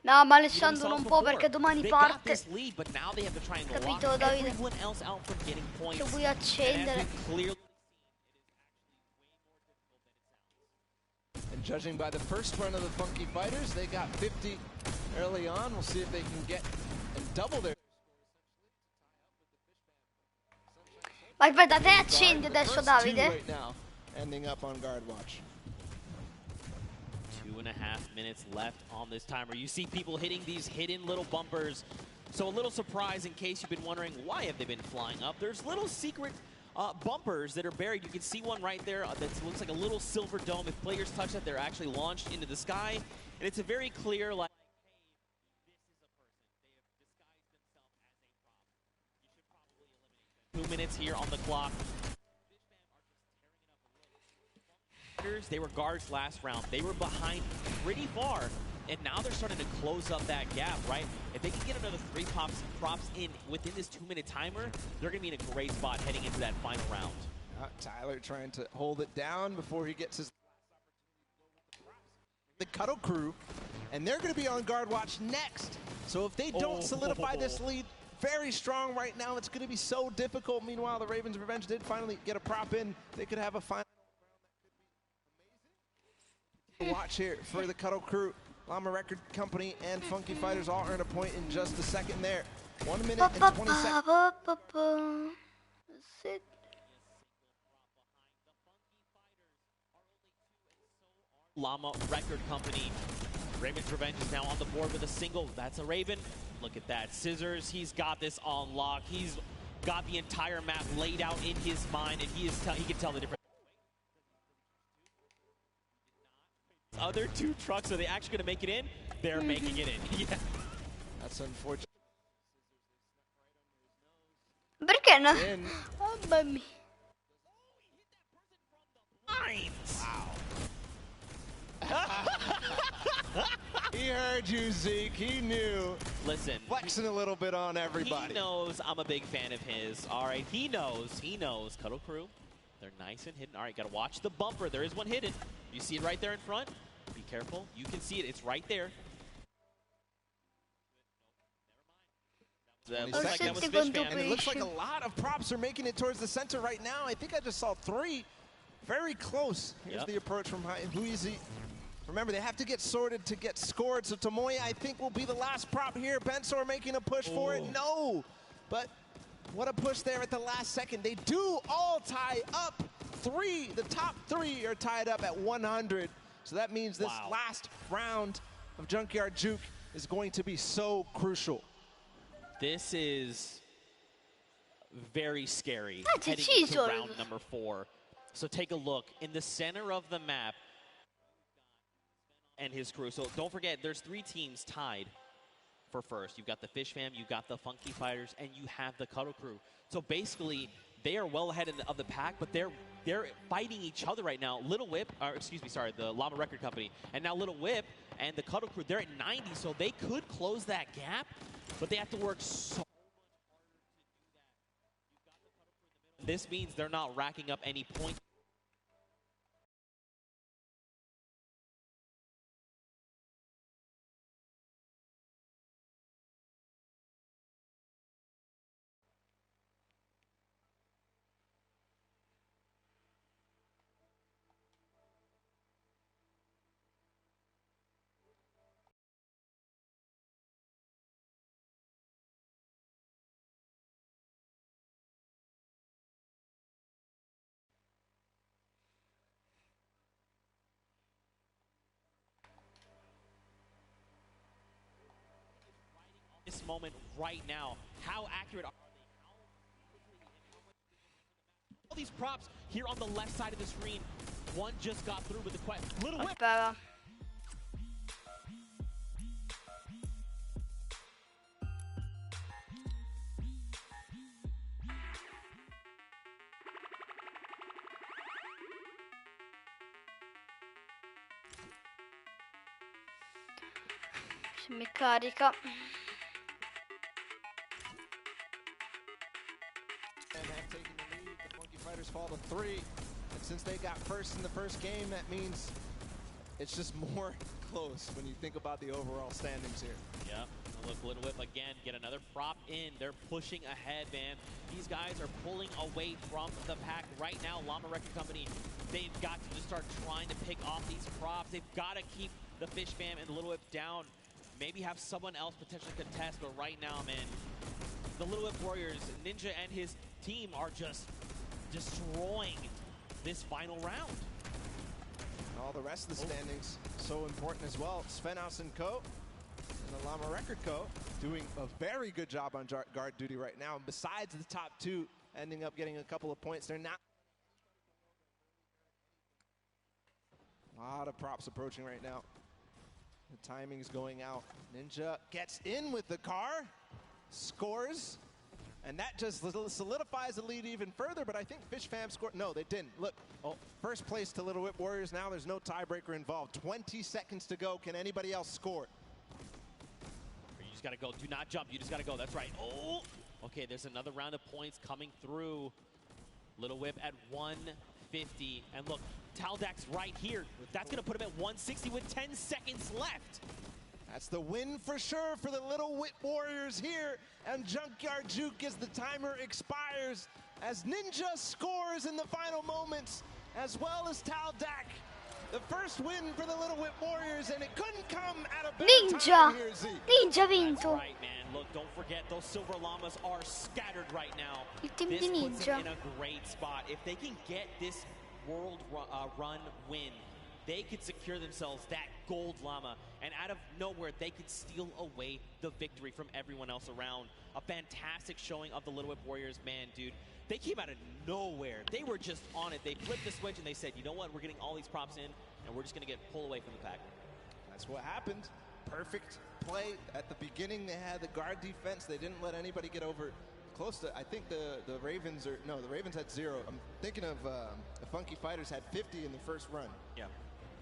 No, ma Alessandro non può perché domani they got parte. this lead, but now they have to try and lock Capito, Davide? everyone else out from getting points. Che vuoi And as accendere? we've clearly And judging by the first run of the Funky Fighters, they got 50 early on. We'll see if they can get and double their Ma aspetta, te accendi guard. The adesso first two Davide. right now, ending up on guard watch. 2.5 minutes left on this timer. You see people hitting these hidden little bumpers. So a little surprise in case you've been wondering why have they been flying up. There's little secret bumpers that are buried. You can see one right there that looks like a little silver dome. If players touch that, they're actually launched into the sky. And it's a very clear, like, hey, this is a person. They have disguised themselves as a prop. You should probably eliminate them. 2 minutes here on the clock. They were guards last round. They were behind pretty far, and now they're starting to close up that gap, right? If they can get another 3 props in within this 2-minute timer, they're going to be in a great spot heading into that final round. Tyler trying to hold it down before he gets his the Cuddle crew, and they're going to be on guard watch next. So if they don't solidify this lead very strong right now, it's going to be so difficult. Meanwhile, the Ravens' revenge did finally get a prop in. They could have a final watch here for the Cuddle crew. Llama Record Company and Funky Fighters all earn a point in just a second there. 1 minute and 20 seconds. Sì. Llama Record Company. Raven's Revenge is now on the board with a single. That's a Raven. Look at that. Scissors, he's got this on lock. He's got the entire map laid out in his mind, and he can tell the difference. Other 2 trucks, are they actually going to make it in? They're making it in. Yeah. That's unfortunate. Perché no? In. Mamma mia. He heard you, Zeke. He knew. Listen. Flexing a little bit on everybody. He knows I'm a big fan of his. All right, he knows. Cuddle crew, they're nice and hidden. All right, got to watch the bumper. There is one hidden. You see it right there in front? Be careful. You can see it. It's right there. Looks like that was Fish Fam. And it looks like a lot of props are making it towards the center right now. I think I just saw 3. Very close. Here's the approach from Huizi. Remember, they have to get sorted to get scored. So Tomoya, I think, will be the last prop here. Bensor making a push for it. No. But what a push there at the last second. They do all tie up. The top 3 are tied up at 100. So that means this last round of Junkyard Juke is going to be so crucial. This is very scary That's heading a into cheeseburger. round number 4. So take a look. In the center of the map, and his crew. So don't forget, there's 3 teams tied for first. You've got the Fish Fam, you've got the Funky Fighters, and you have the Cuddle crew. So basically, they are well ahead of the pack, but they're fighting each other right now. The Llama Record Company, and now Little Whip and the Cuddle crew, they're at 90, so they could close that gap, but they have to work so much harder to do that. This means they're not racking up any points. this moment right now. How accurate are they? All these props here on the left side of the screen. One just got through with the quest. Little whip. Aspetta. Se mi carica. And have taken the lead. The Funky Fighters fall to 3. And since they got first in the first game, that means it's just more close when you think about the overall standings here. Yeah, look, Little Whip again, get another prop in. They're pushing ahead, man. These guys are pulling away from the pack right now. Llama Record Company, they've got to just start trying to pick off these props. They've got to keep the Fish Fam and Little Whip down. Maybe have someone else potentially contest, but right now, man, the Little Whip Warriors, Ninja and his team are just destroying this final round. And all the rest of the standings so important as well. Svenhaus and Co. and the Llama Record Co. doing a very good job on guard duty right now. And besides the top 2 ending up getting a couple of points, they're not. A lot of props approaching right now. The timing's going out. Ninja gets in with the car, scores, and that just solidifies the lead even further, but I think Fish Fam scored. No, they didn't. Look, first place to Little Whip Warriors now. There's no tiebreaker involved. 20 seconds to go. Can anybody else score? You just got to go. Do not jump. You just got to go. That's right. Oh! Okay, there's another round of points coming through. Little Whip at 150. And look, Taldak's right here. That's going to put him at 160 with 10 seconds left. That's the win for sure for the Little Whip Warriors here. And Junkyard Juke as the timer expires, as Ninja scores in the final moments, as well as Taldak. The first win for the Little Whip Warriors, and it couldn't come at a better time here, Z. Ninja ha vinto. Right, man. Look, don't forget, those Silver Llamas are scattered right now. Il team This di puts them Ninja. in a great spot. If they can get this world run win, they could secure themselves that gold llama, and out of nowhere, they could steal away the victory from everyone else around. A fantastic showing of the Little Whip Warriors, man, dude. They came out of nowhere. They were just on it. They flipped the switch and they said, you know what, we're getting all these props in, and we're just gonna get pulled away from the pack. That's what happened. Perfect play at the beginning. They had the guard defense. They didn't let anybody get over close to, I think the Ravens are, no, the Ravens had 0. I'm thinking of the Funky Fighters had 50 in the first run. Yeah.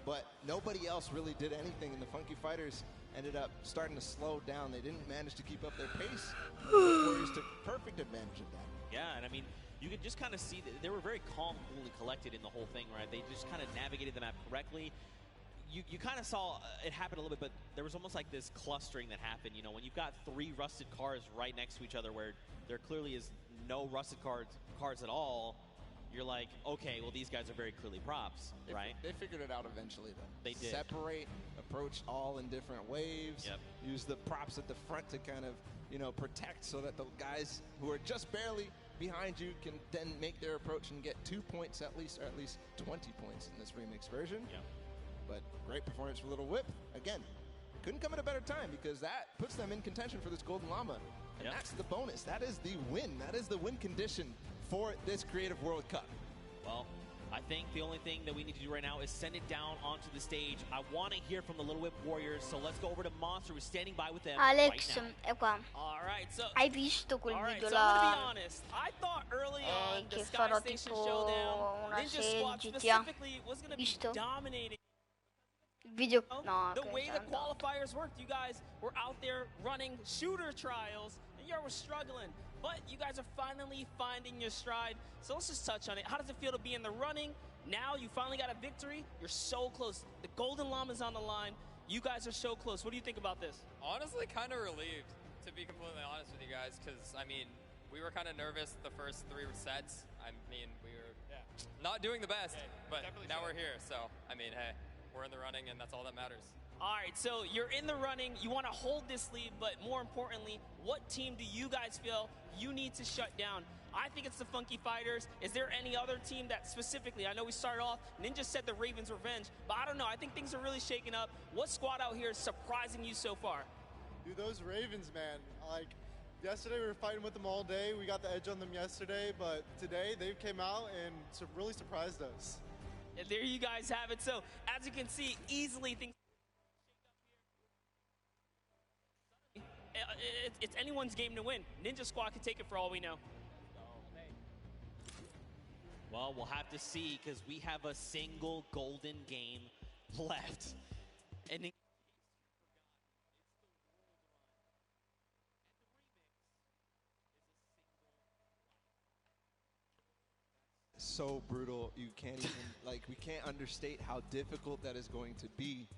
But nobody else really did anything, and the Funky Fighters ended up starting to slow down. They didn't manage to keep up their pace. The Warriors took perfect advantage of that. Yeah, and I mean, you could just kind of see that they were very calm, cool, and collected in the whole thing, right? They just kind of navigated the map correctly. You kind of saw it happen a little bit, but there was almost like this clustering that happened. You know, when you've got 3 rusted cars right next to each other where there clearly is no rusted cars at all, you're like, okay, well, these guys are very clearly props, right? They figured it out eventually, though. They did. Separate, approach all in different waves. Yep. Use the props at the front to kind of, you know, protect so that the guys who are just barely behind you can then make their approach and get 2 points at least, or at least 20 points in this remix version. Yeah. But great performance for Little Whip. Again, couldn't come at a better time because that puts them in contention for this Golden Llama. And Yep. that's the bonus. That is the win. That is the win condition for this Creative World Cup. Well, I think the only thing that we need to do right now is send it down onto the stage. I want to hear from the Little Whip Warriors, so let's go over to Monster, who's standing by with them Alex right now. è qua. All right, so Hai visto quel video so I'm gonna be là? honest. I thought early on the Che Sky farò Station tipo Showdown, una Ninja serie Squad di GTA. specifically was gonna be Visto? dominating. Il video no, The che way the c'è qualifiers worked, you guys were out there running shooter trials, and you were struggling. But you guys are finally finding your stride. So let's just touch on it. How does it feel to be in the running? Now you finally got a victory. You're so close. The Golden Llama's on the line. You guys are so close. What do you think about this? Honestly, kind of relieved, to be completely honest with you guys, because, I mean, we were kind of nervous the first 3 sets. I mean, we were not doing the best, but now we're here. So, I mean, hey, we're in the running, and that's all that matters. All right, so you're in the running. You want to hold this lead, but more importantly, what team do you guys feel you need to shut down? I think it's the Funky Fighters. Is there any other team that specifically, I know we started off, Ninja said the Ravens Revenge, but I don't know. I think things are really shaking up. What squad out here is surprising you so far? Dude, those Ravens, man. Like, yesterday we were fighting with them all day. We got the edge on them yesterday, but today they came out and really surprised us. And there you guys have it. So, as you can see, easily things. It's anyone's game to win. Ninja Squad can take it for all we know. Well, we'll have to see because we have a single golden game left. And so brutal. You can't even, like, we can't understate how difficult that is going to be.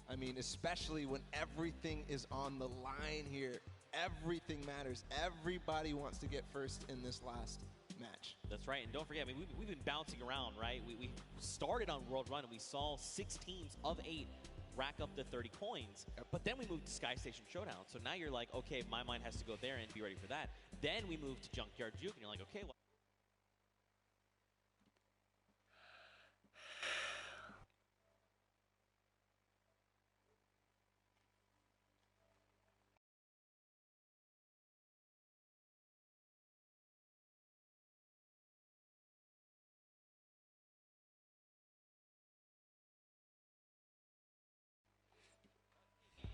I mean, especially when everything is on the line here. Everything matters. Everybody wants to get first in this last match. That's right, and don't forget, I mean, we've been bouncing around, right? We started on World Run, and we saw 6 teams of 8 rack up to 30 coins, but then we moved to Sky Station Showdown. So now you're like, okay, my mind has to go there and be ready for that. Then we moved to Junkyard Juke, and you're like, okay, well,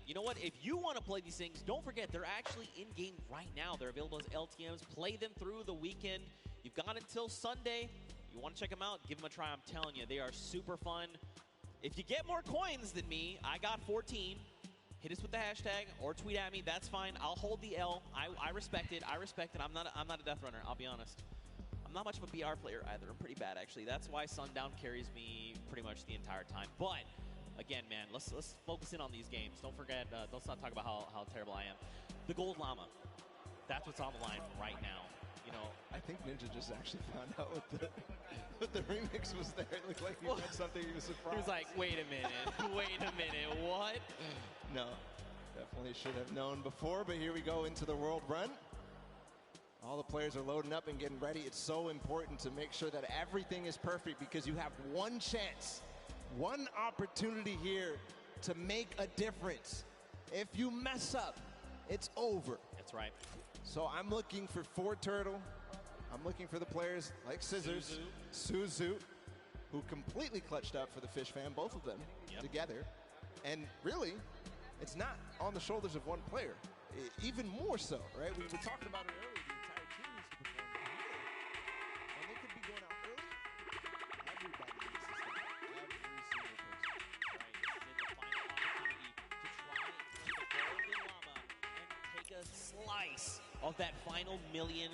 you know what? If you want to play these things, don't forget they're actually in-game right now. They're available as LTMs. Play them through the weekend. You've got until Sunday. You want to check them out? Give them a try. I'm telling you, they are super fun. If you get more coins than me, I got 14. Hit us with the hashtag or tweet at me. That's fine. I'll hold the L. I respect it. I respect it. I'm not a death runner. I'll be honest. I'm not much of a BR player either. I'm pretty bad, actually. That's why Sundown carries me pretty much the entire time. But again, man, let's focus in on these games. Don't forget, let's not talk about how terrible I am. The Gold Llama, that's what's on the line right now. You know, I think Ninja just actually found out what the remix was there. It looked like he read something. He was surprised. He was like, wait a minute, what? No, definitely should have known before, but here we go into the World Run. All the players are loading up and getting ready. It's so important to make sure that everything is perfect because you have one chance, one opportunity here to make a difference. If you mess up, it's over. That's right. So I'm looking for 4 Turtle. I'm looking for the players like Scissors, Suzu, who completely clutched up for the Fish Fam, both of them together. And really, it's not on the shoulders of one player. Even more so, right? We talked about it earlier. The entire team needs to perform. And they could be going out early. Everybody needs to stay. Every single person. Right, this is the final opportunity to try the Golden Llama and take a slice of that final $1 million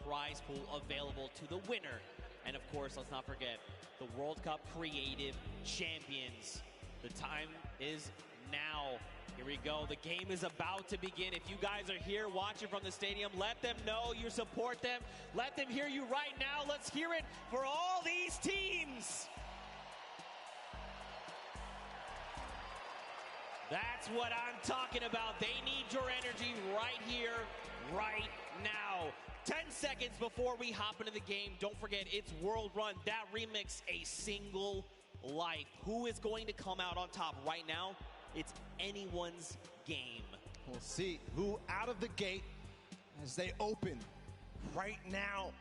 prize pool available to the winner. And of course, let's not forget, the World Cup Creative Champions. The time is now. Here we go. The game is about to begin. If you guys are here watching from the stadium, let them know you support them. Let them hear you right now. Let's hear it for all these teams. That's what I'm talking about. They need your energy right here, right now. 10 seconds before we hop into the game. Don't forget, it's World Run. That remix, A Single Life. Who is going to come out on top right now? It's anyone's game. We'll see who out of the gate as they open right now.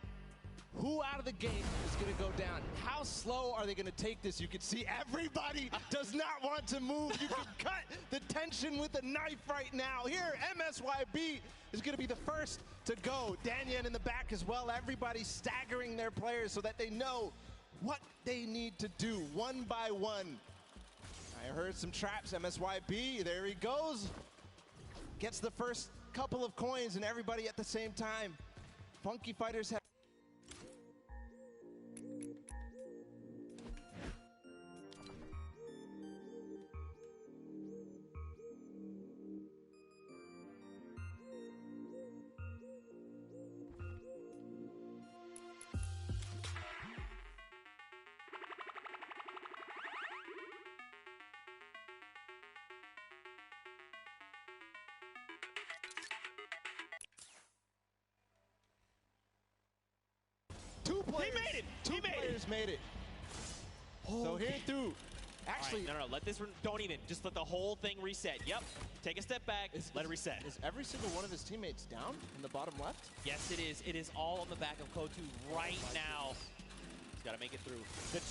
Who out of the gate is going to go down? How slow are they going to take this? You can see everybody does not want to move. You can cut the tension with a knife right now. Here, MSYB is going to be the first to go. Danyan in the back as well. Everybody staggering their players so that they know what they need to do one by one. I heard some traps. MSYB, there he goes. Gets the first couple of coins and everybody at the same time. Funky Fighters have Two players made it. So here through Actually, right, no, let this, don't even, just let the whole thing reset. Yep, take a step back, let it reset. Is every single one of his teammates down in the bottom left? Yes, it is. It is all on the back of Kotu right now. He's got to make it through.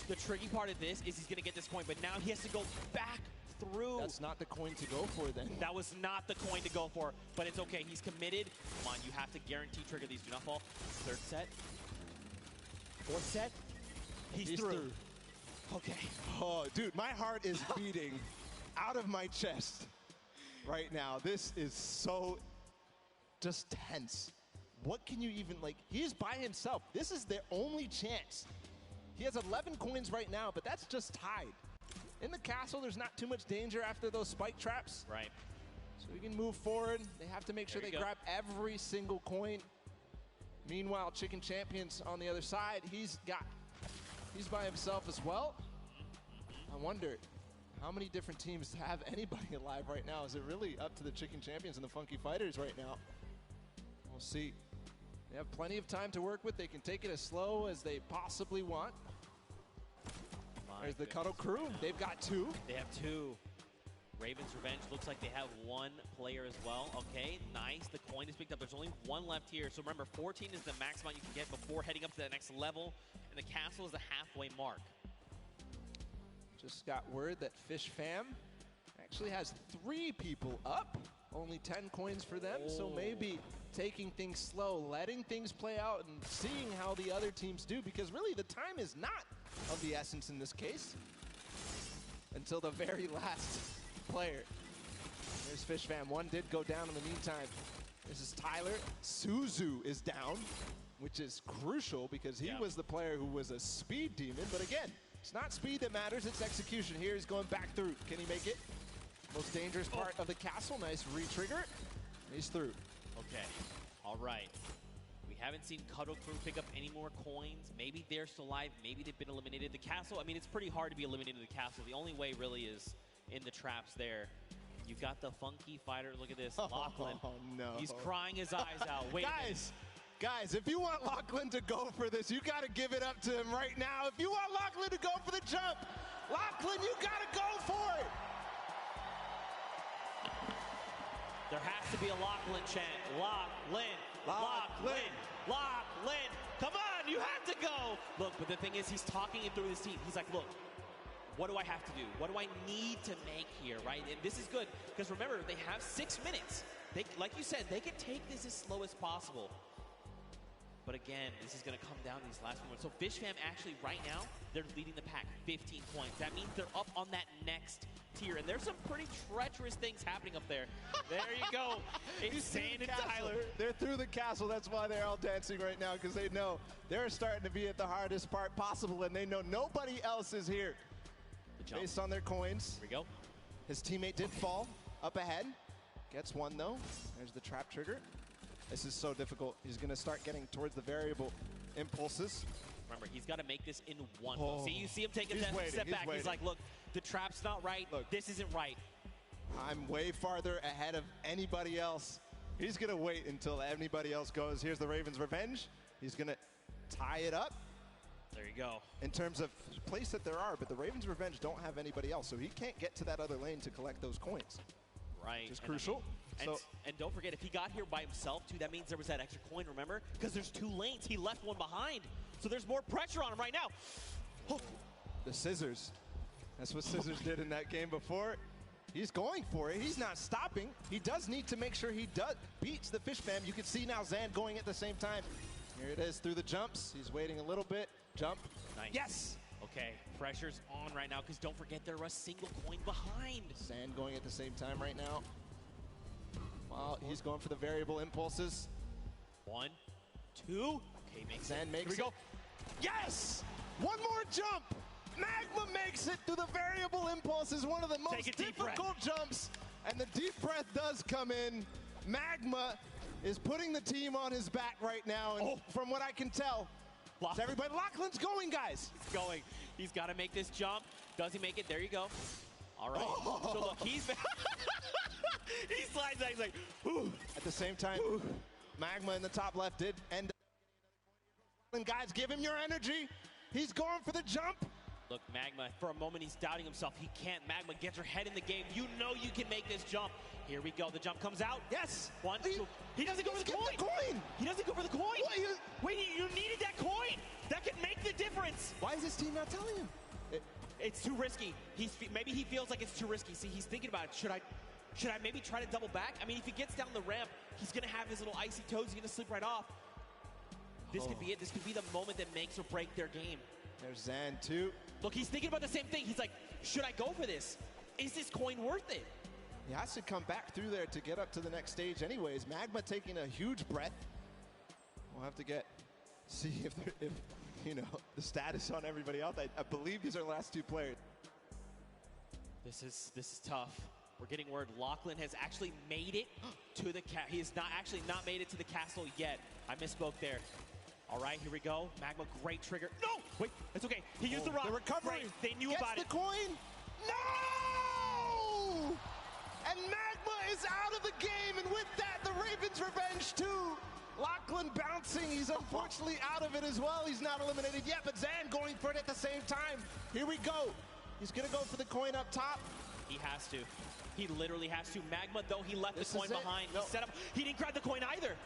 The tricky part of this is he's going to get this coin, but now he has to go back through. That's not the coin to go for then. That was not the coin to go for, but it's okay. He's committed. Come on, you have to guarantee trigger these. Do not fall. Third set. Fourth set. He's through. Okay. Oh, dude, my heart is beating out of my chest right now. This is so just tense. What can you even, like, he's by himself. This is their only chance. He has 11 coins right now, but that's just tied. In the castle, there's not too much danger after those spike traps. Right. So we can move forward. They have to make sure they grab every single coin. Meanwhile, Chicken Champions on the other side, he's by himself as well. I wonder how many different teams have anybody alive right now. Is it really up to the Chicken Champions and the Funky Fighters right now? We'll see. They have plenty of time to work with. They can take it as slow as they possibly want. There's the Cuddle crew. They've got 2. They have 2. Ravens Revenge looks like they have 1 player as well. Okay, nice. The coin is picked up. There's only 1 left here. So remember, 14 is the max amount you can get before heading up to that next level. And the castle is the halfway mark. Just got word that Fish Fam actually has 3 people up. Only 10 coins for them. So maybe taking things slow, letting things play out, and seeing how the other teams do. Because really, the time is not of the essence in this case. Until the very last player. There's Fish Fam. 1 did go down in the meantime. This is Tyler. Suzu is down, which is crucial because he was the player who was a speed demon. But again, it's not speed that matters, it's execution. Here he's going back through. Can he make it? Most dangerous part of the castle. Nice re-trigger. He's through. Okay, all right. We haven't seen Cuddle Crew pick up any more coins. Maybe they're still alive. Maybe they've been eliminated. The castle, I mean, it's pretty hard to be eliminated in the castle. The only way really is in the traps there. You've got the Funky Fighter. Look at this, Lachlan. Oh, no. He's crying his eyes out. Wait Guys, if you want Lachlan to go for this, you got to give it up to him right now. If you want Lachlan to go for the jump, Lachlan, you got to go for it. There has to be a Lachlan chant. Lachlan, Lachlan, Lachlan. Come on, you have to go. Look, but the thing is, he's talking it through his team. He's like, look, what do I have to do? What do I need to make here, right? And this is good, because remember, they have 6 minutes. They, like you said, they can take this as slow as possible. But again, this is going to come down to these last moments. So Fish Fam actually, right now, they're leading the pack 15 points. That means they're up on that next tier. And there's some pretty treacherous things happening up there. There you go. It's Zane and Tyler. They're through the castle. That's why they're all dancing right now, because they know they're starting to be at the hardest part possible, and they know nobody else is here. Based on their coins. Here we go. His teammate did fall up ahead. Gets 1, though. There's the trap trigger. This is so difficult. He's going to start getting towards the variable impulses. Remember, he's got to make this in 1 go. See, you see him take a step back. He's like, look, the trap's not right. Look, this isn't right. I'm way farther ahead of anybody else. He's going to wait until anybody else goes. Here's the Ravens Revenge. He's going to tie it up. There you go. In terms of place that there are, but the Ravens Revenge don't have anybody else, so he can't get to that other lane to collect those coins. Right. Which is crucial. And don't forget, if he got here by himself, too, that means there was that extra coin, remember? Because there's 2 lanes. He left 1 behind. So there's more pressure on him right now. Oh. The scissors. That's what Scissors did in that game before. He's going for it. He's not stopping. He does need to make sure he beats the Fish Fam. You can see now Zan going at the same time. Here it is through the jumps. He's waiting a little bit. Jump. Nice. Yes! Okay, pressure's on right now, because don't forget they're a single coin behind. Zan going at the same time right now. Wow, he's going for the variable impulses. 1, 2. Okay, makes Zan makes it. Here we go. Yes! 1 more jump! Magma makes it through the variable impulses, one of the most difficult jumps. And the deep breath does come in. Magma is putting the team on his back right now. And from what I can tell, everybody, Lachlan's going, guys. He's going. He's got to make this jump. Does he make it? There you go. All right. So look, he's he slides out. He's like, whew. At the same time, Magma in the top left did end up getting another coin. Guys, give him your energy. He's going for the jump. Look, Magma, for a moment he's doubting himself. He can't. Magma gets her head in the game. You know you can make this jump. Here we go. The jump comes out. Yes. One, two. He doesn't go for the coin. He doesn't go for the coin. Wait, you needed that coin. That could make the difference. Why is his team not telling him? It's too risky. Maybe he feels like it's too risky. See, he's thinking about it. Should I maybe try to double back? I mean, if he gets down the ramp, he's going to have his little icy toes. He's going to slip right off. This could be it. This could be the moment that makes or break their game. There's Zan, too. Look, he's thinking about the same thing. He's like, should I go for this? Is this coin worth it? He has to come back through there to get up to the next stage anyways. Magma taking a huge breath. We'll have to see if you know, the status on everybody else. I believe these are the last two players. This is tough. We're getting word Lachlan has actually made it to the he has not made it to the castle yet. I misspoke there. All right, here we go. Magma, great trigger. No! Wait, it's okay. He used the rock. The recovery. Great. They knew Gets about the it. Coin. No! And Magma is out of the game, and with that, the Ravens' revenge too. Lachlan bouncing. He's unfortunately out of it as well. He's not eliminated yet, but Zan going for it at the same time. Here we go. He's going to go for the coin up top. He has to. He literally has to. Magma, though, he left the coin behind. No. He set up. He didn't grab the coin either.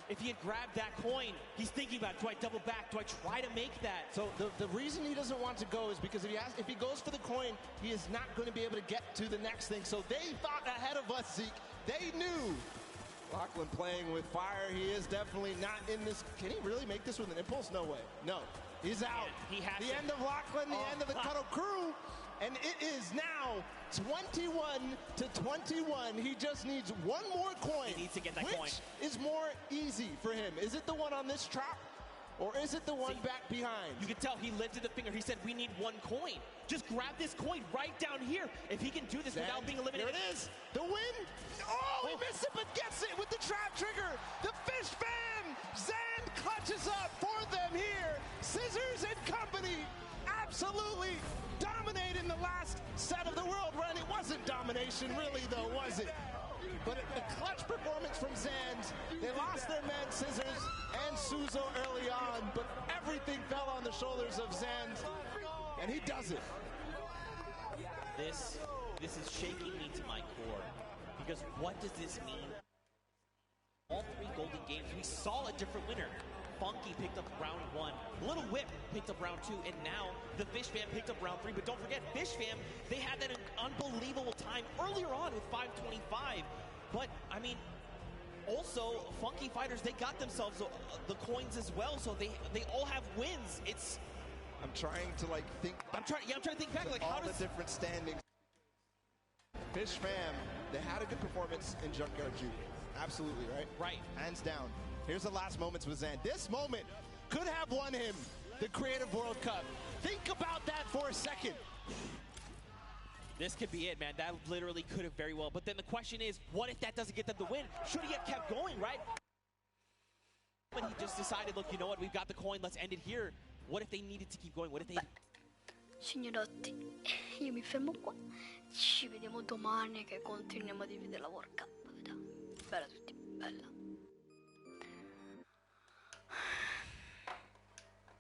If he had grabbed that coin, he's thinking about, do I double back? Do I try to make that? So the reason he doesn't want to go is because if he goes for the coin, he is not going to be able to get to the next thing. So they thought ahead of us, Zeke. They knew. Lachlan playing with fire. He is definitely not in this. Can he really make this with an impulse? No way. No. He's out. He has the end of Lachlan, the end of the Cuddle crew. And it is now 21-21. He just needs one more coin. He needs to get that coin. Which is more easy for him? Is it the one on this track? Or is it the one back behind? You can tell he lifted the finger. He said, we need one coin. Just grab this coin right down here. If he can do this without being eliminated. Here it is. The win. Oh, he missed it, but gets it with the trap trigger. The fish fam. Zan clutches up for them here. Scissors and company absolutely dominate in the last set of the world run. It wasn't domination really, though, was it? But a clutch performance from Zand. They lost their man Scissors and Suzo early on, but everything fell on the shoulders of Zand, and he does it. This is shaking me to my core, because what does this mean? All three Golden Games, we saw a different winner. Funky picked up round 1. Little Whip picked up round 2, and now the Fish Fam picked up round 3. But don't forget, Fish Fam, they had that unbelievable time earlier on with 5:25. But, I mean, also, Funky Fighters, they got themselves the coins as well, so they all have wins. I'm trying to, like, think. I'm trying to think back, like, all the different standings. Fish Fam, they had a good performance in Junkyard Junior. Absolutely, right? Right. Hands down. Here's the last moments with Zan. This moment could have won him the Creative World Cup. Think about that for a second. This could be it, man. That literally could have very well. But then the question is, what if that doesn't get them the win? Should he have kept going, right? But he just decided, look, you know what? We've got the coin. Let's end it here. What if they needed to keep going? What if they... Signorotti, io mi fermo qua. Ci vediamo domani che continuiamo a dividere la World Cup. Bella a tutti, bella.